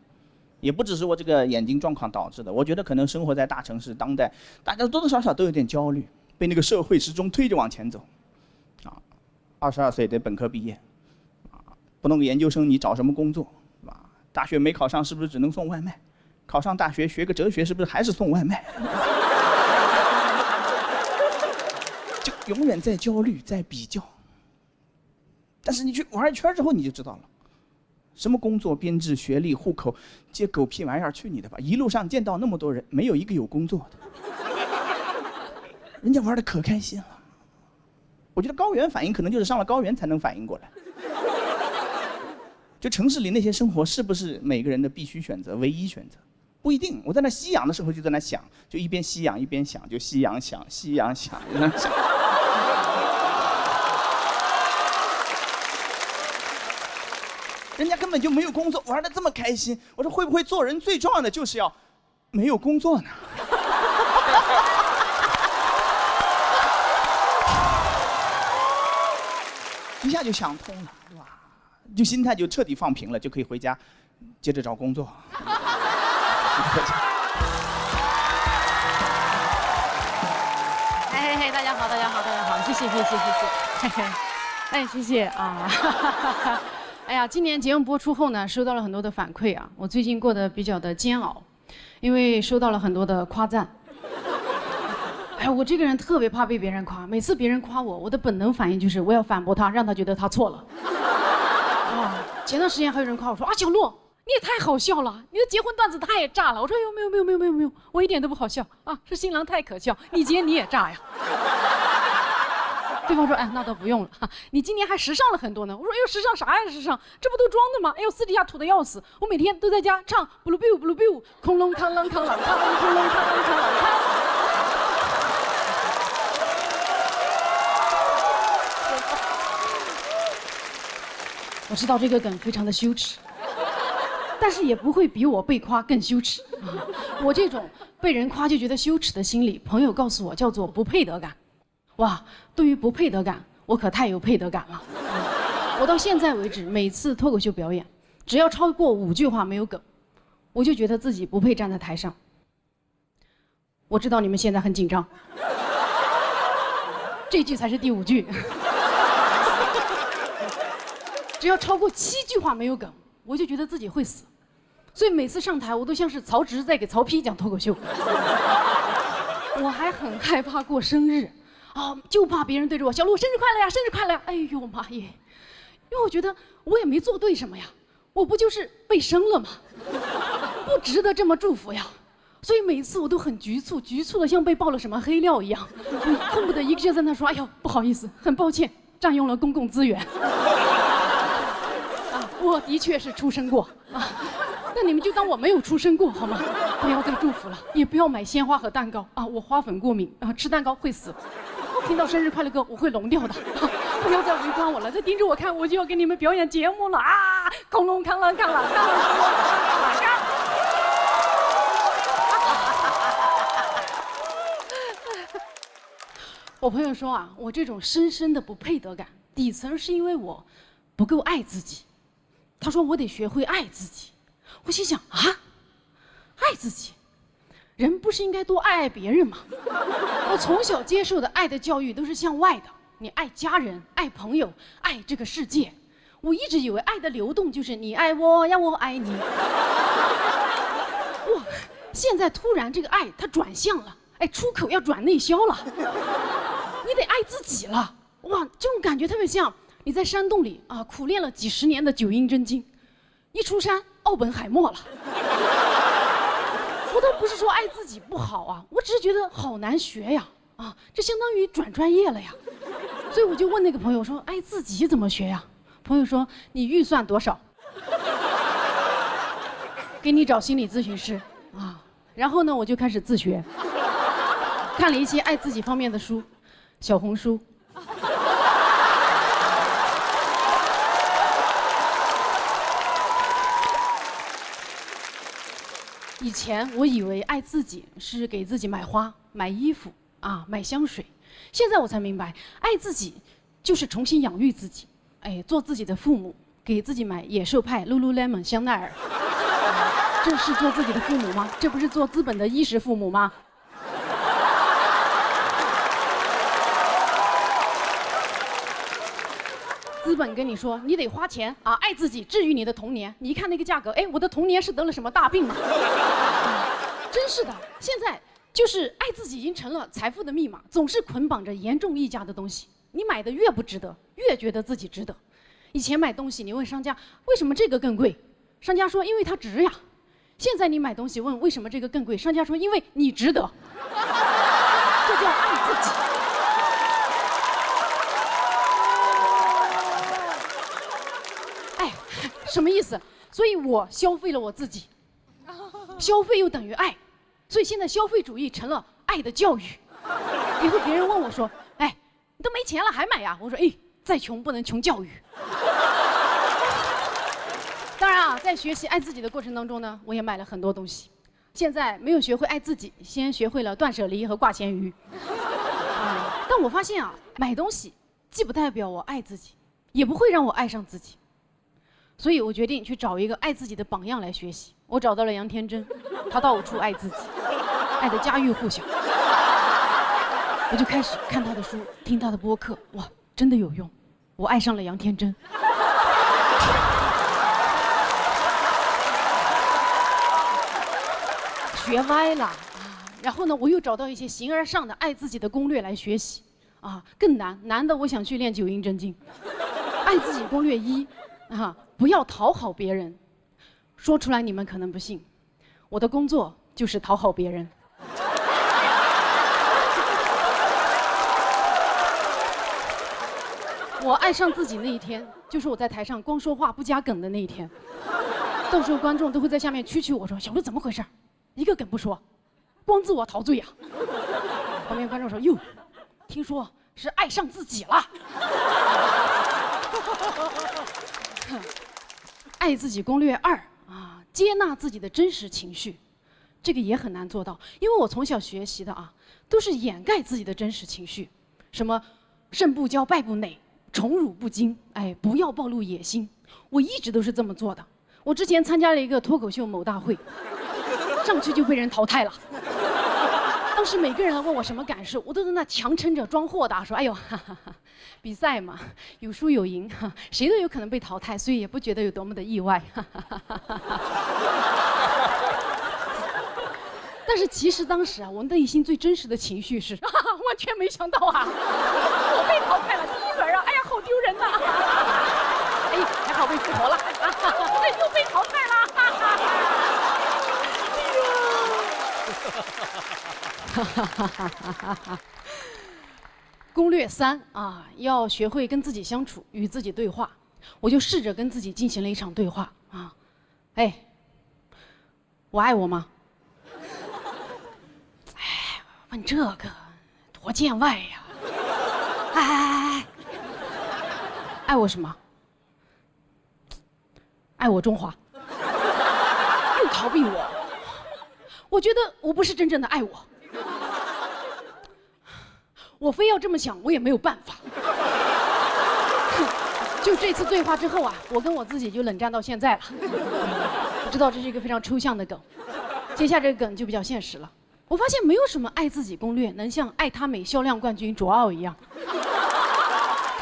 也不只是我这个眼睛状况导致的，我觉得可能生活在大城市，当代大家多多少少都有点焦虑，被那个社会时钟推着往前走。啊，22岁得本科毕业，啊，不弄个研究生你找什么工作，是吧？大学没考上是不是只能送外卖？考上大学学个哲学是不是还是送外卖？就永远在焦虑，在比较。但是你去玩一圈之后，你就知道了。什么工作、编制、学历、户口，这狗屁玩意儿，去你的吧！一路上见到那么多人，没有一个有工作的，人家玩的可开心了。我觉得高原反应可能就是上了高原才能反应过来。就城市里那些生活是不是每个人的必须选择、唯一选择？不一定。我在那吸氧的时候就在那想，就一边吸氧一边想，就吸氧想，吸氧想，想。人家根本就没有工作，玩得这么开心。我说会不会做人最重要的就是要没有工作呢？一下就想通了，对吧？就心态就彻底放平了，就可以回家接着找工作。嘿嘿嘿，大家好，大家好，大家好，谢谢谢谢谢谢，嘿嘿，哎谢谢啊。哎呀，今年节目播出后呢，收到了很多的反馈啊。我最近过得比较的煎熬，因为收到了很多的夸赞。哎，我这个人特别怕被别人夸，每次别人夸我，我的本能反应就是我要反驳他，让他觉得他错了。哇，前段时间还有人夸我说啊，小洛，你也太好笑了，你的结婚段子太炸了。我说哟，没有，我一点都不好笑啊，是新郎太可笑，你结你也炸呀。对方说：“哎，那倒不用了哈，你今年还时尚了很多呢。”我说：“哎呦，时尚啥呀？时尚，这不都装的吗？哎呦，私底下土的要死。我每天都在家唱布鲁 biu 布鲁 biu， 空隆康啷康啷康，空隆康啷康啷康。”我知道这个梗非常的羞耻，但是也不会比我被夸更羞耻啊！我这种被人夸就觉得羞耻的心理，朋友告诉我叫做不配得感。哇，对于不配得感，我可太有配得感了。我到现在为止，每次脱口秀表演，只要超过5句话没有梗，我就觉得自己不配站在台上。我知道你们现在很紧张，这句才是第5句。只要超过7句话没有梗，我就觉得自己会死。所以每次上台，我都像是曹植在给曹丕讲脱口秀。我还很害怕过生日。啊，就怕别人对着我小鹿生日快乐呀，生日快乐呀！哎呦妈耶！因为我觉得我也没做对什么呀，我不就是被生了吗？不值得这么祝福呀。所以每次我都很局促，局促的像被爆了什么黑料一样，恨不得一个劲在那说：“哎呦，不好意思，很抱歉，占用了公共资源。”啊，我的确是出生过啊。那你们就当我没有出生过好吗？不要再祝福了，也不要买鲜花和蛋糕啊！我花粉过敏啊，吃蛋糕会死。听到生日快乐歌我会聋掉的，不要再围观我了，再盯着我看，我就要给你们表演节目了啊！空隆康啷康啷康啷。我朋友说啊，我这种深深的不配得感，底层是因为我不够爱自己。他说我得学会爱自己。我心想啊，爱自己。人不是应该多爱爱别人吗？我从小接受的爱的教育都是向外的，你爱家人、爱朋友、爱这个世界。我一直以为爱的流动就是你爱我呀，我爱你。哇，现在突然这个爱它转向了，哎，出口要转内销了，你得爱自己了。哇，这种感觉特别像你在山洞里啊苦练了几十年的九阴真经，一出山奥本海默了。我倒不是说爱自己不好啊，我只是觉得好难学呀，啊，这相当于转专业了呀。所以我就问那个朋友说，爱自己怎么学呀？朋友说你预算多少？给你找心理咨询师啊。然后呢，我就开始自学，看了一些爱自己方面的书，小红书。以前我以为爱自己是给自己买花、买衣服啊、买香水，现在我才明白，爱自己就是重新养育自己，哎，做自己的父母，给自己买野兽派、Lululemon 香奈儿。这是做自己的父母吗？这不是做资本的衣食父母吗？资本跟你说，你得花钱啊，爱自己，治愈你的童年。你一看那个价格，哎，我的童年是得了什么大病吗？真是的，现在就是爱自己已经成了财富的密码，总是捆绑着严重溢价的东西。你买的越不值得，越觉得自己值得。以前买东西，你问商家为什么这个更贵，商家说因为它值呀。现在你买东西问为什么这个更贵，商家说因为你值得。这叫爱自己。哎，什么意思？所以我消费了我自己，消费又等于爱，所以现在消费主义成了爱的教育。以后别人问我说，哎，你都没钱了还买呀？我说，哎，再穷不能穷教育。当然啊，在学习爱自己的过程当中呢，我也买了很多东西。现在没有学会爱自己，先学会了断舍离和挂咸鱼。但我发现啊，买东西既不代表我爱自己，也不会让我爱上自己。所以我决定去找一个爱自己的榜样来学习。我找到了杨天真，他到处爱自己，爱得家喻户晓。我就开始看他的书，听他的播客，哇，真的有用。我爱上了杨天真。学歪了啊！然后呢，我又找到一些形而上的爱自己的攻略来学习啊，更难的，我想去练九阴真经。爱自己攻略1啊，不要讨好别人。说出来你们可能不信，我的工作就是讨好别人。我爱上自己那一天，就是我在台上光说话不加梗的那一天。到时候观众都会在下面蛐蛐我说：“小鹿怎么回事？一个梗不说，光自我陶醉呀。”旁边观众说：“哟，听说是爱上自己了。”爱自己攻略2啊，接纳自己的真实情绪，这个也很难做到，因为我从小学习的啊，都是掩盖自己的真实情绪，什么胜不骄败不馁，宠辱不惊，哎，不要暴露野心，我一直都是这么做的。我之前参加了一个脱口秀某大会，上去就被人淘汰了。当时每个人来问我什么感受，我都在那强撑着装豁达说：“哎呦，哈哈哈，比赛嘛，有输有赢，谁都有可能被淘汰，所以也不觉得有多么的意外。”但是其实当时啊，我内心最真实的情绪是，完全没想到啊，我被淘汰了，第1轮啊，哎呀，好丢人呐！哎，还好被复活了，哎，又被淘汰了。攻略3啊，要学会跟自己相处，与自己对话。我就试着跟自己进行了一场对话啊，哎，我爱我吗？哎，问这个多见外呀！哎，爱我什么？爱我中华。又逃避我。我觉得我不是真正的爱我，我非要这么想，我也没有办法。就这次对话之后啊，我跟我自己就冷战到现在了。我知道这是一个非常抽象的梗，接下这个梗就比较现实了。我发现没有什么爱自己攻略能像爱他美销量冠军卓奥一样，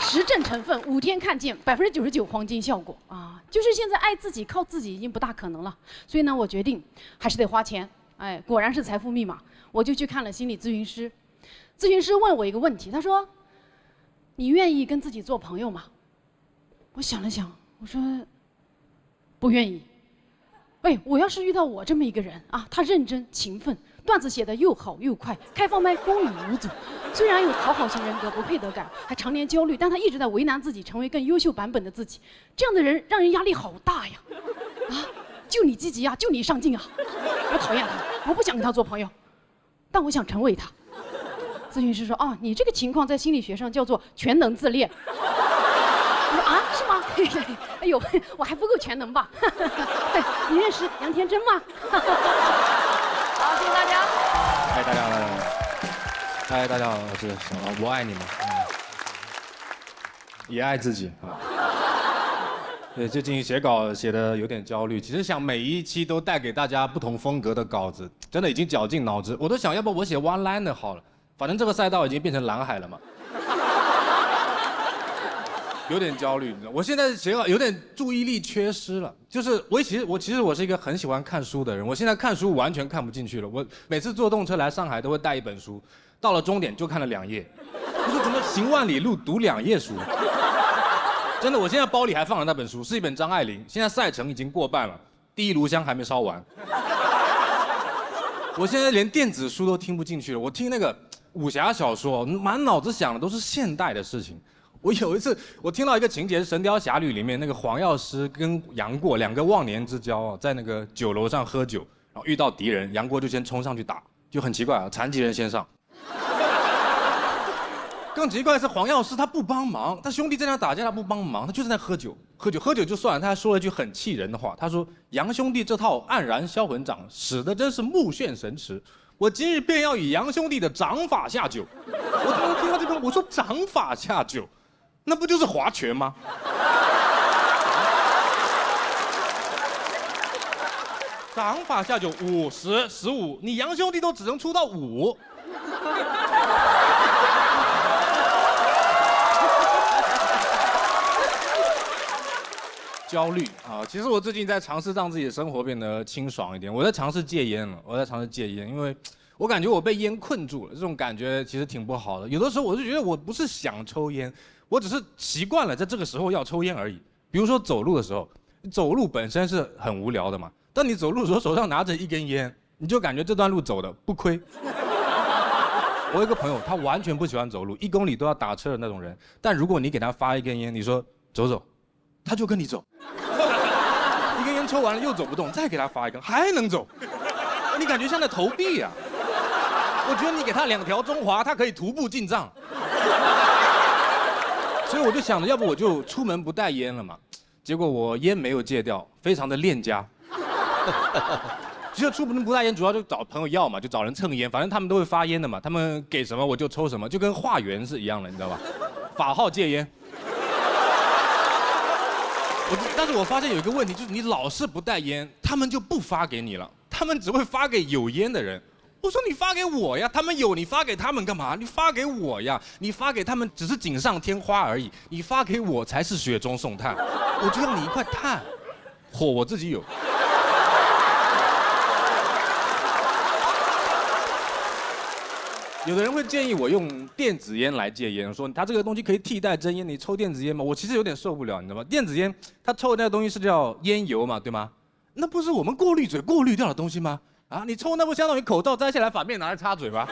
实证成分5天看见99%黄金效果啊！就是现在爱自己靠自己已经不大可能了，所以呢，我决定还是得花钱。哎，果然是财富密码，我就去看了心理咨询师。咨询师问我一个问题，他说：“你愿意跟自己做朋友吗？”我想了想，我说：“不愿意。”哎，我要是遇到我这么一个人啊，他认真勤奋，段子写得又好又快，开放麦风雨无阻，虽然有讨好型人格、不配得感，还常年焦虑，但他一直在为难自己，成为更优秀版本的自己。这样的人让人压力好大呀！啊，就你积极啊，就你上进啊，我讨厌他，我不想跟他做朋友，但我想成为他。咨询师说啊，你这个情况在心理学上叫做全能自恋。我说啊，是吗？哎呦，我还不够全能吧？你认识杨天真吗？好，谢谢大家。哎，大家好，哎，大家好，我是小王，我爱你们，也爱自己啊。对，最近写稿写的有点焦虑，其实想每一期都带给大家不同风格的稿子，真的已经绞尽脑汁，我都想要不我写 one liner 好了，反正这个赛道已经变成蓝海了嘛。有点焦虑，你知道，我现在写稿有点注意力缺失了。就是我其实我是一个很喜欢看书的人，我现在看书完全看不进去了。我每次坐动车来上海都会带一本书，到了终点就看了2页。我说怎么行万里路读2页书？真的，我现在包里还放了那本书，是一本张爱玲，现在赛程已经过半了，第一炉香还没烧完。我现在连电子书都听不进去了，我听那个武侠小说，满脑子想的都是现代的事情。我有一次，我听到一个情节，《神雕侠侣》里面那个黄药师跟杨过2个忘年之交在那个酒楼上喝酒，然后遇到敌人，杨过就先冲上去打，就很奇怪啊，残疾人先上。更奇怪的是黄药师他不帮忙，他兄弟在那打架他不帮忙，他就是在喝酒就算了，他还说了一句很气人的话，他说杨兄弟这套黯然销魂掌使得真是目眩神驰。我今日便要以杨兄弟的掌法下酒。我当时听到这个，我说掌法下酒。那不就是划拳吗？掌法下酒5、10、15，你杨兄弟都只能出到5。焦虑啊！其实我最近在尝试让自己的生活变得清爽一点，我在尝试戒烟了，因为我感觉我被烟困住了，这种感觉其实挺不好的。有的时候我就觉得我不是想抽烟。我只是习惯了在这个时候要抽烟而已。比如说走路的时候，走路本身是很无聊的嘛，当你走路的时候手上拿着一根烟，你就感觉这段路走的不亏。我有一个朋友，他完全不喜欢走路，1公里都要打车的那种人，但如果你给他发一根烟，你说走走，他就跟你走。1根烟抽完了又走不动，再给他发一根还能走，你感觉像在投币啊。我觉得你给他2条中华，他可以徒步进藏。所以我就想着，要不我就出门不带烟了嘛。结果我烟没有戒掉，非常的恋家。其实出门不带烟，主要就找朋友要嘛，就找人蹭烟，反正他们都会发烟的嘛，他们给什么我就抽什么，就跟化缘是一样的，你知道吧？法号戒烟。但是我发现有一个问题，就是你老是不带烟，他们就不发给你了，他们只会发给有烟的人。我说你发给我呀，他们有你发给他们干嘛？你发给我呀，你发给他们只是锦上添花而已，你发给我才是雪中送炭。我就要你一块炭，火我自己有。有的人会建议我用电子烟来戒烟，说它这个东西可以替代真烟，你抽电子烟吗？我其实有点受不了，你知道吗？电子烟它抽的那个东西是叫烟油嘛，对吗？那不是我们过滤嘴过滤掉的东西吗？啊，你抽那不相当于口罩摘下来反面拿来插嘴吗？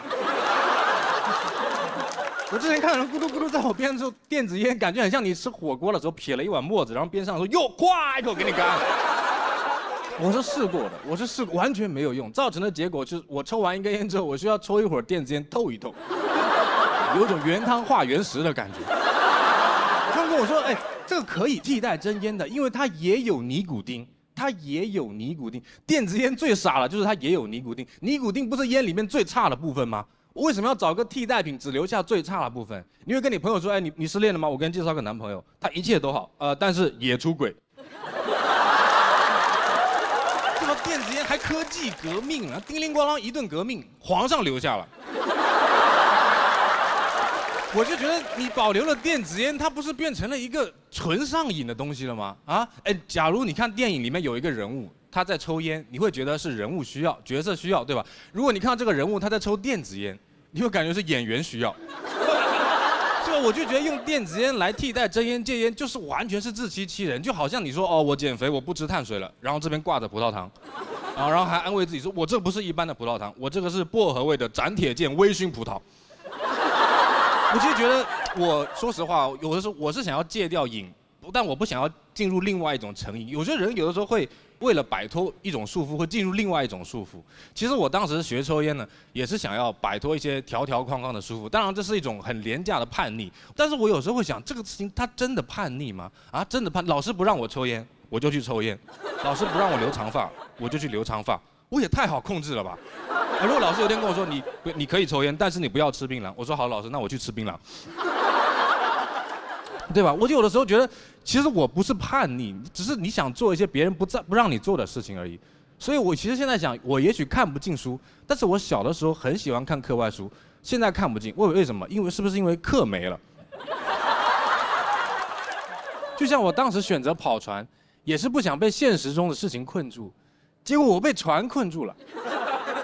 我之前看人咕嘟咕嘟在我边上抽电子烟，感觉很像你吃火锅的时候撇了一碗沫子，然后边上说哟，咵一口给你干。我是试过的，完全没有用，造成的结果就是我抽完1根烟之后，我需要抽一会儿电子烟透一透，有种原汤化原食的感觉。他们跟我说，哎，这个可以替代真烟的，因为它也有尼古丁。电子烟最傻了，就是它也有尼古丁。尼古丁不是烟里面最差的部分吗？我为什么要找个替代品，只留下最差的部分？你会跟你朋友说，哎，你失恋了吗？我给你介绍个男朋友，他一切都好，但是也出轨。这个电子烟还科技革命啊，叮铃咣啷一顿革命，皇上留下了。我就觉得你保留了电子烟，它不是变成了一个纯上瘾的东西了吗？啊，哎，假如你看电影里面有一个人物他在抽烟，你会觉得是人物需要、角色需要，对吧？如果你看到这个人物他在抽电子烟，你会感觉是演员需要。所以我就觉得用电子烟来替代真烟戒烟，就是完全是自欺欺人，就好像你说哦，我减肥我不吃碳水了，然后这边挂着葡萄糖，然后还安慰自己说我这不是一般的葡萄糖，我这个是薄荷味的斩铁剑微醺葡萄。我其实觉得，我说实话，有的时候我是想要戒掉瘾，但我不想要进入另外一种成瘾。有些人有的时候会为了摆脱一种束缚，会进入另外一种束缚。其实我当时学抽烟呢，也是想要摆脱一些条条框框的束缚。当然，这是一种很廉价的叛逆。但是我有时候会想，这个事情它真的叛逆吗？啊，真的叛？老师不让我抽烟，我就去抽烟；老师不让我留长发，我就去留长发。我也太好控制了吧？如果老师有一天跟我说你可以抽烟，但是你不要吃槟榔，我说好，老师，那我去吃槟榔。对吧？我就有的时候觉得，其实我不是叛逆，只是你想做一些别人不让你做的事情而已。所以我其实现在想，我也许看不进书，但是我小的时候很喜欢看课外书，现在看不进。为什么？是不是因为课没了？就像我当时选择跑船，也是不想被现实中的事情困住，结果我被船困住了。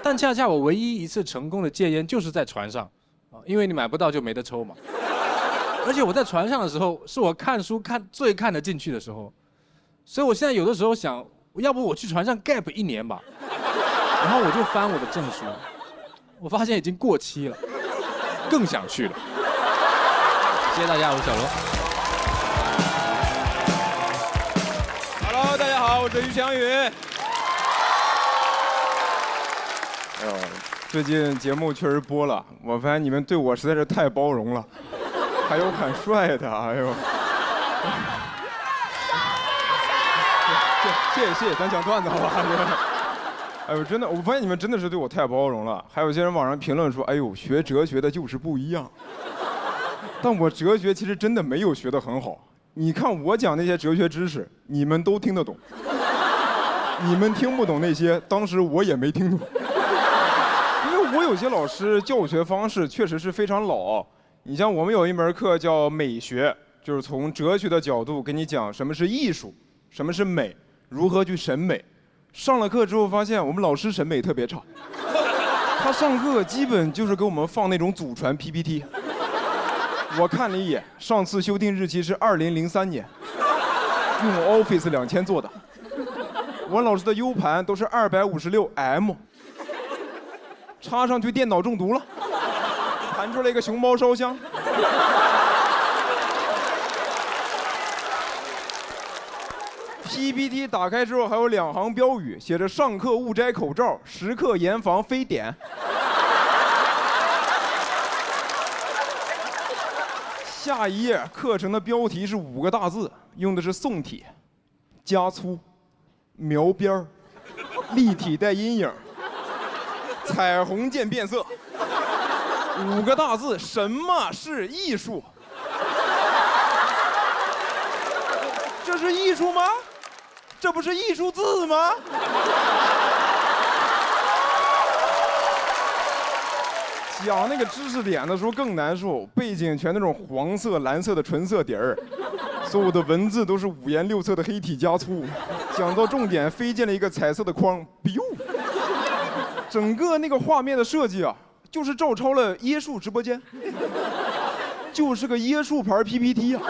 但恰恰我唯一一次成功的戒烟就是在船上，因为你买不到就没得抽嘛。而且我在船上的时候，是我看书最看得进去的时候，所以我现在有的时候想，要不我去船上 gap 1年吧，然后我就翻我的证书，我发现已经过期了，更想去了。谢谢大家，我是小罗。Hello， 大家好，我是于翔宇。哎呦，最近节目确实播了，我发现你们对我实在是太包容了。还有喊帅的，哎呦！谢谢，咱讲段子好吧？哎呦，真的，我发现你们真的是对我太包容了。还有些人网上评论说，哎呦，学哲学的就是不一样。但我哲学其实真的没有学得很好。你看我讲那些哲学知识，你们都听得懂。你们听不懂那些，当时我也没听懂。因为我有些老师教学方式确实是非常老。你像我们有一门课叫美学，就是从哲学的角度给你讲什么是艺术，什么是美，如何去审美。上了课之后发现我们老师审美特别差，他上课基本就是给我们放那种祖传 PPT。我看了一眼，上次修订日期是2003年，用 Office 2000做的。我老师的 U 盘都是256M， 插上去电脑中毒了。弹出来一个熊猫烧香。PPT 打开之后还有2行标语，写着上课勿摘口罩，时刻严防非典。下一页课程的标题是5个大字，用的是宋体，加粗、描边儿、立体带阴影、彩虹渐变色。5个大字，什么是艺术？这是艺术吗？这不是艺术字吗？讲那个知识点的时候更难受，背景全那种黄色、蓝色的纯色底儿，所有的文字都是5颜6色的黑体加粗。讲到重点，飞进了一个彩色的框 ，biu， 整个那个画面的设计啊。就是照抄了椰树直播间，就是个椰树牌 PPT 啊！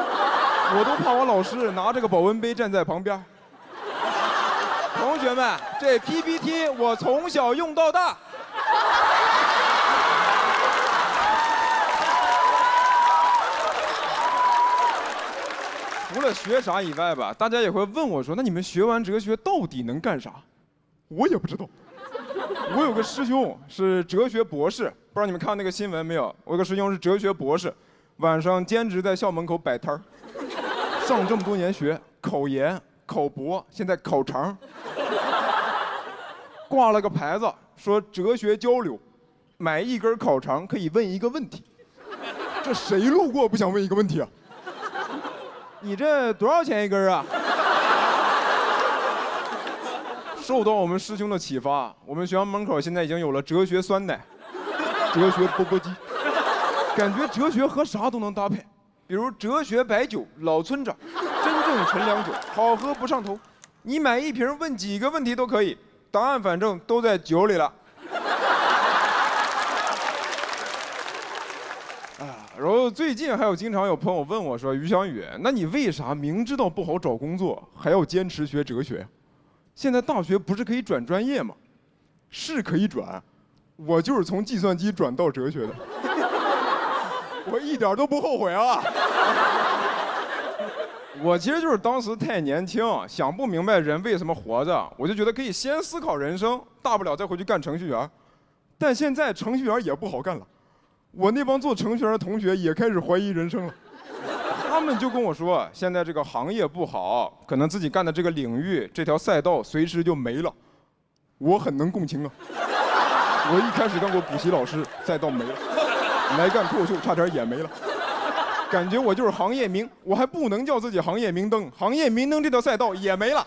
我都怕我老师拿着个保温杯站在旁边。同学们，这 PPT 我从小用到大。除了学啥以外吧，大家也会问我说：“那你们学完哲学到底能干啥？”我也不知道。我有个师兄是哲学博士，不知道你们看那个新闻没有？我有个师兄是哲学博士，晚上兼职在校门口摆摊儿，上这么多年学，考研、考博，现在考肠，挂了个牌子说哲学交流，买1根烤肠可以问一个问题。这谁路过不想问一个问题啊？你这多少钱1根啊？受到我们师兄的启发，我们学校门口现在已经有了哲学酸奶、哲学钵钵鸡，感觉哲学和啥都能搭配，比如哲学白酒、老村长，真正纯粮酒，好喝不上头。你买1瓶，问几个问题都可以，答案反正都在酒里了。然后最近还有经常有朋友问我说：“于翔宇，那你为啥明知道不好找工作，还要坚持学哲学？现在大学不是可以转专业吗？”是可以转，我就是从计算机转到哲学的，我一点都不后悔啊。我其实就是当时太年轻，想不明白人为什么活着，我就觉得可以先思考人生，大不了再回去干程序员。但现在程序员也不好干了，我那帮做程序员的同学也开始怀疑人生了。他们就跟我说，现在这个行业不好，可能自己干的这个领域、这条赛道随时就没了。我很能共情啊。我一开始干过补习老师，赛道没了；来干脱口秀，差点也没了。感觉我就是行业明，我还不能叫自己行业明灯，行业明灯这条赛道也没了。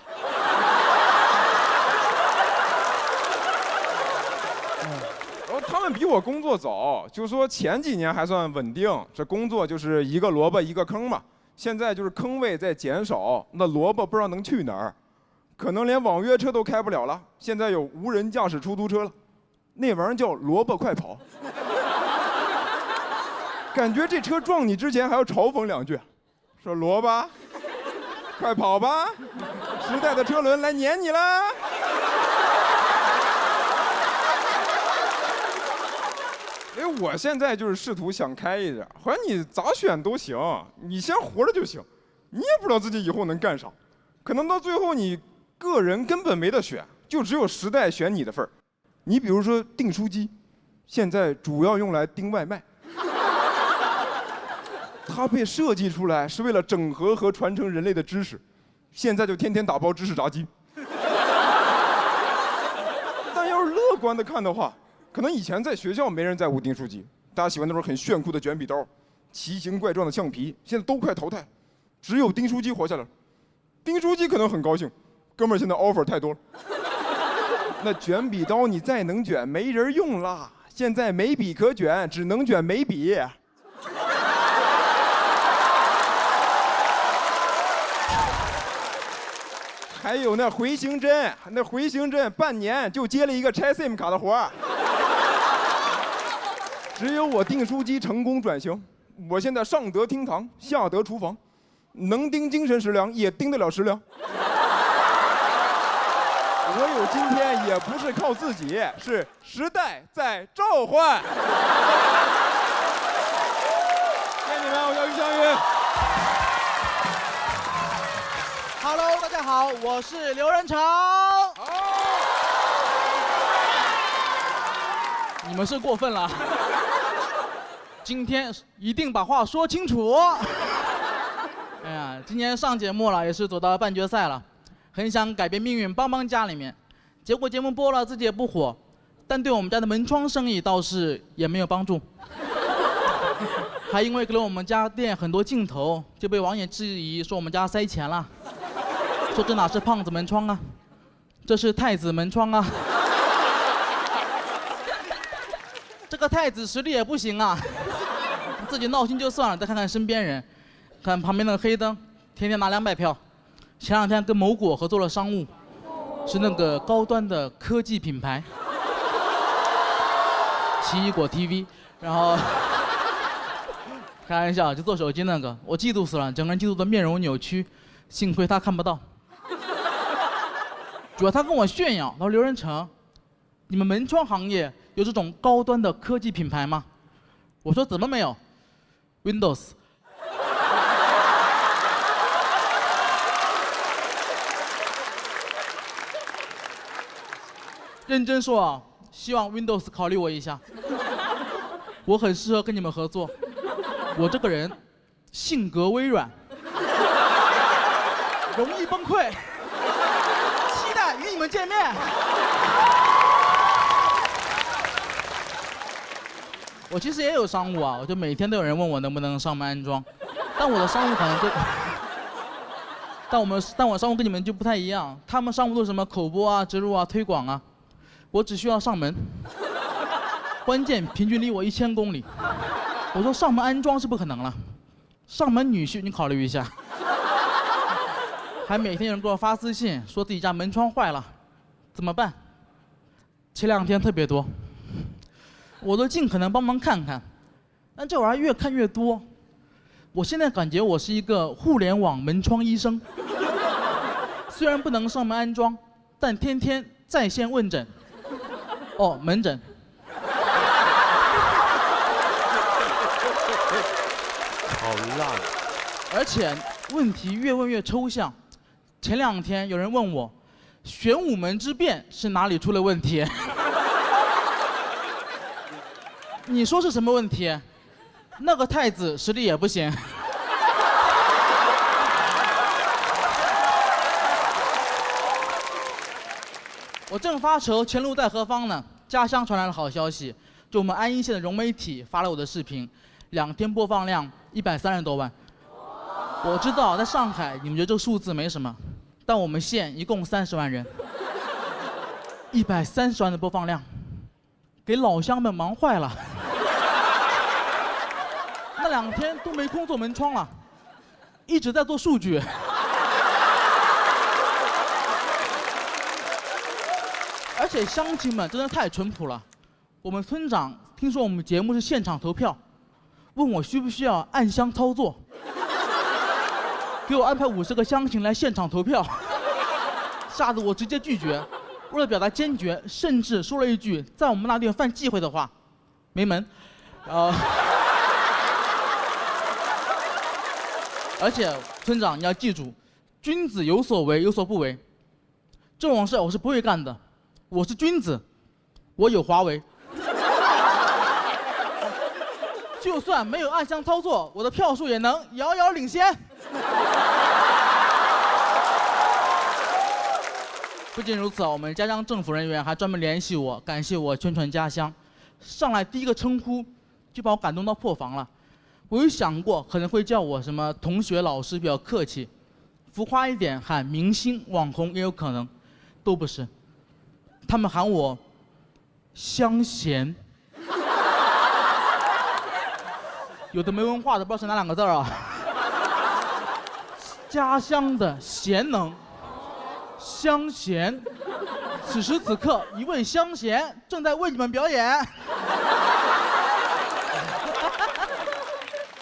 然后他们比我工作早，就说前几年还算稳定，这工作就是一个萝卜一个坑嘛。现在就是坑位在减少，那萝卜不知道能去哪儿，可能连网约车都开不了了。现在有无人驾驶出租车了，那玩意儿叫萝卜快跑。感觉这车撞你之前还要嘲讽2句，说萝卜，快跑吧，时代的车轮来撵你啦。因为我现在就是试图想开一点，好像你咋选都行，你先活着就行，你也不知道自己以后能干啥，可能到最后你个人根本没得选，就只有时代选你的份儿。你比如说订书机，现在主要用来订外卖。它被设计出来是为了整合和传承人类的知识，现在就天天打包知识炸鸡。但要是乐观的看的话，可能以前在学校没人在乎订书机，大家喜欢那种很炫酷的卷笔刀、奇形怪状的橡皮，现在都快淘汰，只有订书机活下来了。订书机可能很高兴，哥们儿现在 offer 太多了。那卷笔刀你再能卷，没人用啦。现在没笔可卷，只能卷没笔。还有那回形针，那回形针半年就接了一个拆 SIM 卡的活儿。只有我订书机成功转型，我现在上得厅堂，下得厨房，能盯精神食粮，也盯得了食粮。我有今天也不是靠自己，是时代在召唤。谢谢你们，我叫于翔宇。Hello， 大家好，我是刘仁成。你们是过分了，今天一定把话说清楚。哎呀，今年上节目了，也是走到半决赛了，很想改变命运，帮帮家里面，结果节目播了，自己也不火，但对我们家的门窗生意倒是也没有帮助。还因为给了我们家店很多镜头，就被网友质疑说我们家塞钱了。说这哪是胖子门窗啊，这是太子门窗啊！这个太子实力也不行啊，自己闹心就算了，再看看身边人，看旁边那个黑灯，天天拿200票。前2天跟某果合作了商务，是那个高端的科技品牌，奇异果 TV， 然后开玩笑就做手机那个，我嫉妒死了，整个人嫉妒的面容扭曲，幸亏他看不到。主要他跟我炫耀，他说刘仁成，你们门窗行业有这种高端的科技品牌吗？我说怎么没有 ？Windows。认真说啊，希望 Windows 考虑我一下，我很适合跟你们合作。我这个人性格微软，容易崩溃。期待与你们见面。我其实也有商务啊，我就每天都有人问我能不能上门安装，但我的商务可能就，但我商务跟你们就不太一样，他们商务都是什么口播啊、植入啊、推广啊，我只需要上门，关键平均离我1000公里。我说上门安装是不可能了，上门女婿你考虑一下。还每天有人给我发私信，说自己家门窗坏了，怎么办？前2天特别多，我都尽可能帮忙看看，但这玩意儿越看越多。我现在感觉我是一个互联网门窗医生，虽然不能上门安装，但天天在线问诊。哦，门诊。好烂。而且问题越问越抽象。前2天有人问我，玄武门之变是哪里出了问题？你说是什么问题？那个太子实力也不行。我正发愁前路在何方呢，家乡传来了好消息，就我们安邑县的融媒体发了我的视频，2天播放量130多万。我知道在上海你们觉得这个数字没什么，但我们县一共30万人，130万的播放量，给老乡们忙坏了。那2天都没空做门窗了，一直在做数据。而且乡亲们真的太淳朴了。我们村长听说我们节目是现场投票，问我需不需要暗箱操作，给我安排50个乡亲来现场投票，吓得我直接拒绝。为了表达坚决，甚至说了一句在我们那地方犯忌讳的话，没门。而且村长你要记住，君子有所为有所不为，这种事我是不会干的。我是君子，我有华为。就算没有暗箱操作，我的票数也能遥遥领先。不仅如此，我们家乡政府人员还专门联系我，感谢我宣传家乡。上来第一个称呼就把我感动到破防了。我有想过可能会叫我什么同学、老师，比较客气，浮夸一点喊明星、网红也有可能，都不是。他们喊我香贤，有的没文化的不知道是哪2个字啊。家乡的贤能，香贤。此时此刻，一位香贤正在为你们表演。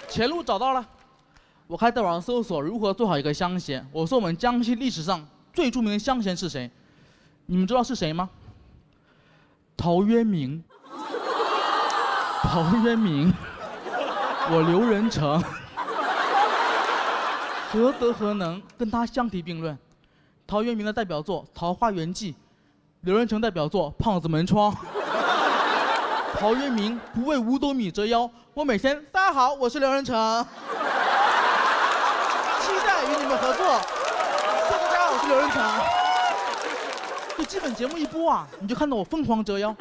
前路找到了，我还在网上搜索如何做好一个香贤。我说我们江西历史上最著名的香贤是谁？你们知道是谁吗？陶渊明。陶渊明，我刘仁成，何德何能跟他相提并论？陶渊明的代表作《桃花源记》，刘仁成代表作《胖子门窗》。陶渊明不为五斗米折腰，我每天大家好，我是刘仁成，期待与你们合作。谢谢大家，我是刘仁成。就基本节目一播啊，你就看到我疯狂折腰，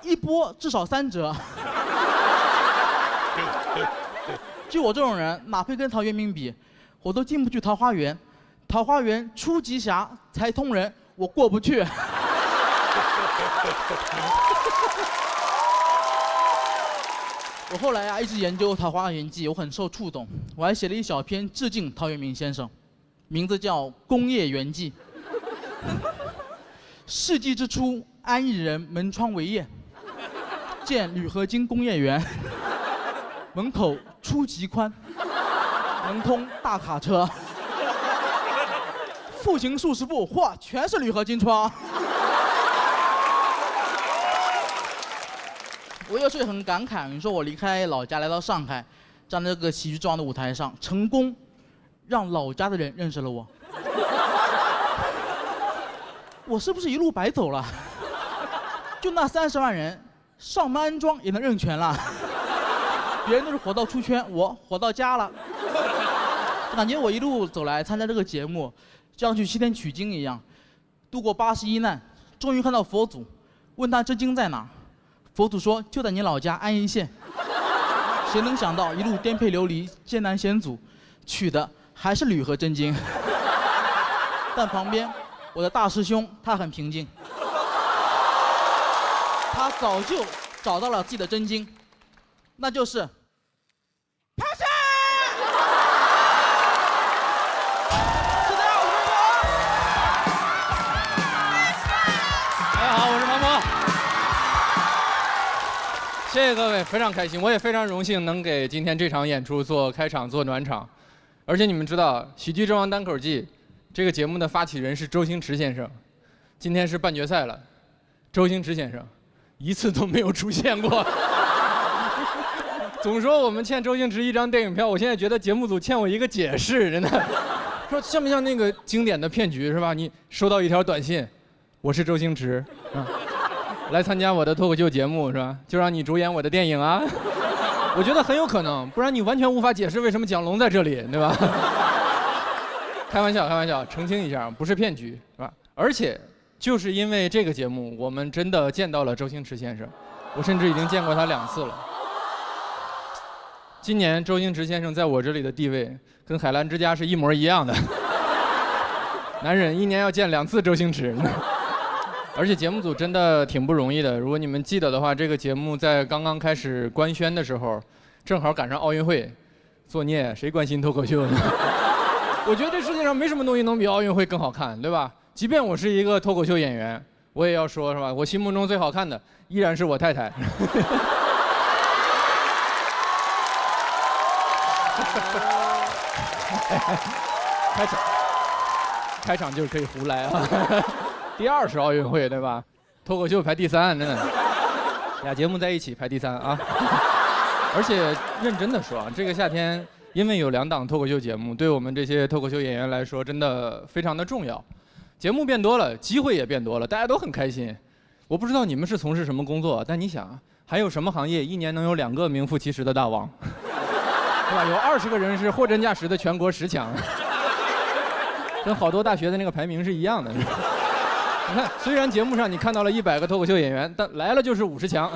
一播至少3折。就我这种人，哪配跟陶渊明比？我都进不去桃花源，桃花源初极狭，才通人，我过不去。我后来啊一直研究《桃花源记》，我很受触动，我还写了一小篇致敬陶渊明先生，名字叫《工业园记》。世纪之初，安邑人门窗为业，建铝合金工业园，门口初极宽，能通大卡车，复行数十步，嚯，全是铝合金窗。我有时候也很感慨，你说我离开老家来到上海，站在这个喜剧之王的舞台上，成功让老家的人认识了我。我是不是一路白走了？就那30万人，上门安装也能认全了。别人都是火到出圈，我火到家了。感觉我一路走来参加这个节目，就像去西天取经一样，度过81难，终于看到佛祖，问他真经在哪？佛祖说就在你老家安邑县。谁能想到一路颠沛流离，艰难险阻，取的还是铝和真经。但旁边我的大师兄他很平静，他早就找到了自己的真经，那就是爬山。是的，我大家好，我是庞博。谢谢各位，非常开心，我也非常荣幸能给今天这场演出做开场、做暖场。而且你们知道，《喜剧之王单口记》这个节目的发起人是周星驰先生，今天是半决赛了，周星驰先生一次都没有出现过。总说我们欠周星驰一张电影票，我现在觉得节目组欠我一个解释，真的。说像不像那个经典的骗局是吧？你收到一条短信，我是周星驰，来参加我的脱口秀节目是吧？就让你主演我的电影啊。我觉得很有可能，不然你完全无法解释为什么蒋龙在这里，对吧？开玩笑，开玩笑，澄清一下，不是骗局，是吧？而且就是因为这个节目，我们真的见到了周星驰先生，我甚至已经见过他2次了。今年周星驰先生在我这里的地位跟海澜之家是一模一样的。男人1年要见2次周星驰，而且节目组真的挺不容易的。如果你们记得的话，这个节目在刚刚开始官宣的时候，正好赶上奥运会，作孽，谁关心脱口秀呢？我觉得这世界上没什么东西能比奥运会更好看，对吧？即便我是一个脱口秀演员，我也要说，是吧？我心目中最好看的依然是我太太。开场就是可以胡来啊！第2是奥运会，对吧？脱口秀排第3，真的，俩节目在一起排第3啊！而且认真的说啊，这个夏天因为有2档脱口秀节目，对我们这些脱口秀演员来说真的非常的重要。节目变多了，机会也变多了，大家都很开心。我不知道你们是从事什么工作，但你想，还有什么行业1年能有2个名副其实的大王？对吧？有20个人是货真价实的全国10强，跟好多大学的那个排名是一样的。你看，虽然节目上你看到了100个脱口秀演员，但来了就是50强。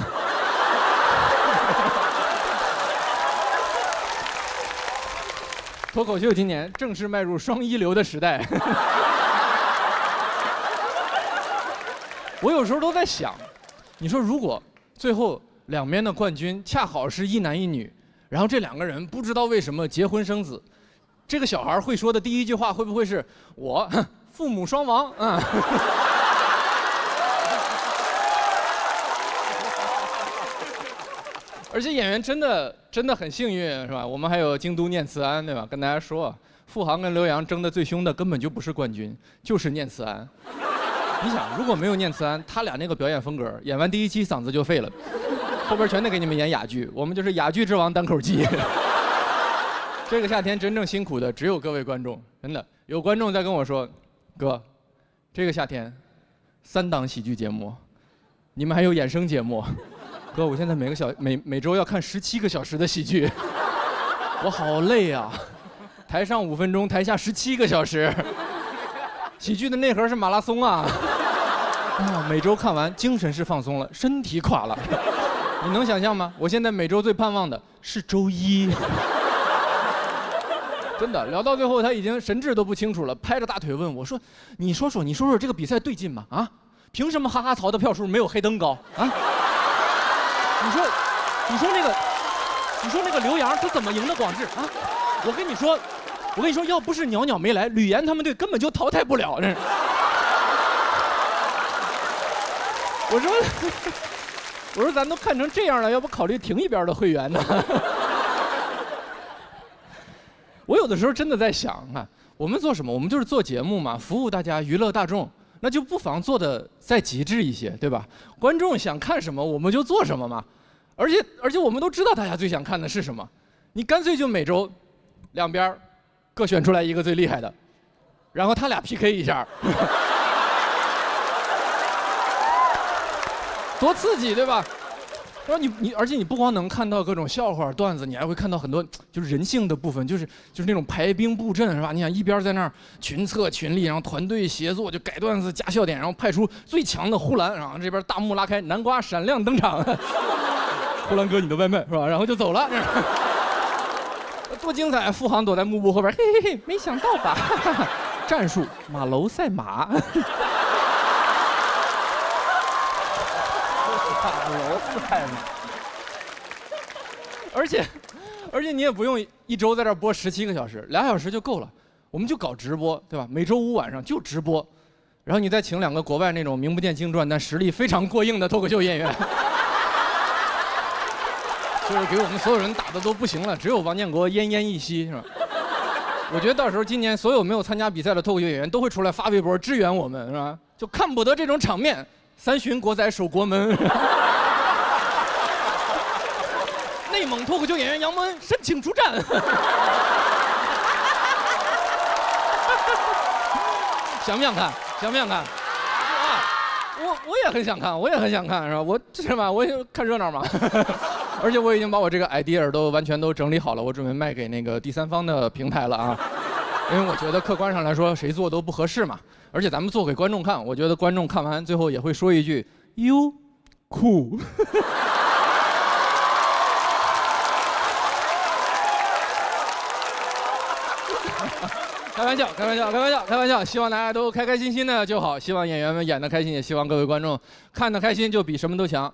脱口秀今年正式迈入双一流的时代。我有时候都在想，你说如果最后两边的冠军恰好是一男一女，然后这2个人不知道为什么结婚生子，这个小孩会说的第一句话会不会是我父母双亡啊？而且演员真的很幸运，是吧？我们还有京都念慈庵，对吧？跟大家说，付航跟刘洋争得最凶的根本就不是冠军，就是念慈庵。你想，如果没有念慈庵，他俩那个表演风格，演完第1期嗓子就废了，后边全得给你们演哑剧，我们就是哑剧之王单口记。这个夏天真正辛苦的只有各位观众，真的有观众在跟我说，哥，这个夏天3档喜剧节目，你们还有衍生节目。哥，我现在每周要看17个小时的喜剧，我好累啊！台上5分钟，台下17个小时，喜剧的内核是马拉松啊！每周看完，精神是放松了，身体垮了。你能想象吗？我现在每周最盼望的是周一。真的，聊到最后他已经神志都不清楚了，拍着大腿问我说：“你说说这个比赛对劲吗？啊，凭什么哈哈曹的票数没有黑灯高啊？”你说那个刘洋他怎么赢的广智啊？我跟你说，要不是袅袅没来，吕岩他们队根本就淘汰不了。这，我说咱都看成这样了，要不考虑停一边的会员呢？我有的时候真的在想啊，我们做什么？我们就是做节目嘛，服务大家，娱乐大众。那就不妨做的再极致一些，对吧？观众想看什么，我们就做什么嘛。而且我们都知道大家最想看的是什么，你干脆就每周2边各选出来一个最厉害的，然后他俩 PK 一下，多刺激，对吧？然后而且你不光能看到各种笑话段子，你还会看到很多就是人性的部分，就是那种排兵布阵，是吧？你想一边在那儿群策群力，然后团队协作，就改段子加笑点，然后派出最强的呼兰，然后这边大幕拉开，南瓜闪亮登场，呼兰哥你的外卖是吧？然后就走了，多精彩！付航躲在幕布后边，嘿嘿嘿，没想到吧？战术马楼赛马。而且你也不用1周在这儿播17个小时，2小时就够了。我们就搞直播，对吧？每周5晚上就直播，然后你再请2个国外那种名不见经传但实力非常过硬的脱口秀演员，就是给我们所有人打的都不行了，只有王建国奄奄一息，是吧？我觉得到时候今年所有没有参加比赛的脱口秀演员都会出来发微博支援我们，是吧？就看不得这种场面。3旬国仔守国门，内猛脱口秀演员杨蒙恩申请出战。想不想看？想不想看？啊，我也很想看，我也很想看，是吧？我是吧？我也看热闹嘛。而且我已经把我这个 idea 都完全都整理好了，我准备卖给那个第三方的平台了啊。因为我觉得客观上来说，谁做都不合适嘛。而且咱们做给观众看，我觉得观众看完最后也会说一句：“哟，酷。”开玩笑，开玩笑，开玩笑，开玩笑！希望大家都开开心心的就好，希望演员们演得开心，也希望各位观众看得开心，就比什么都强。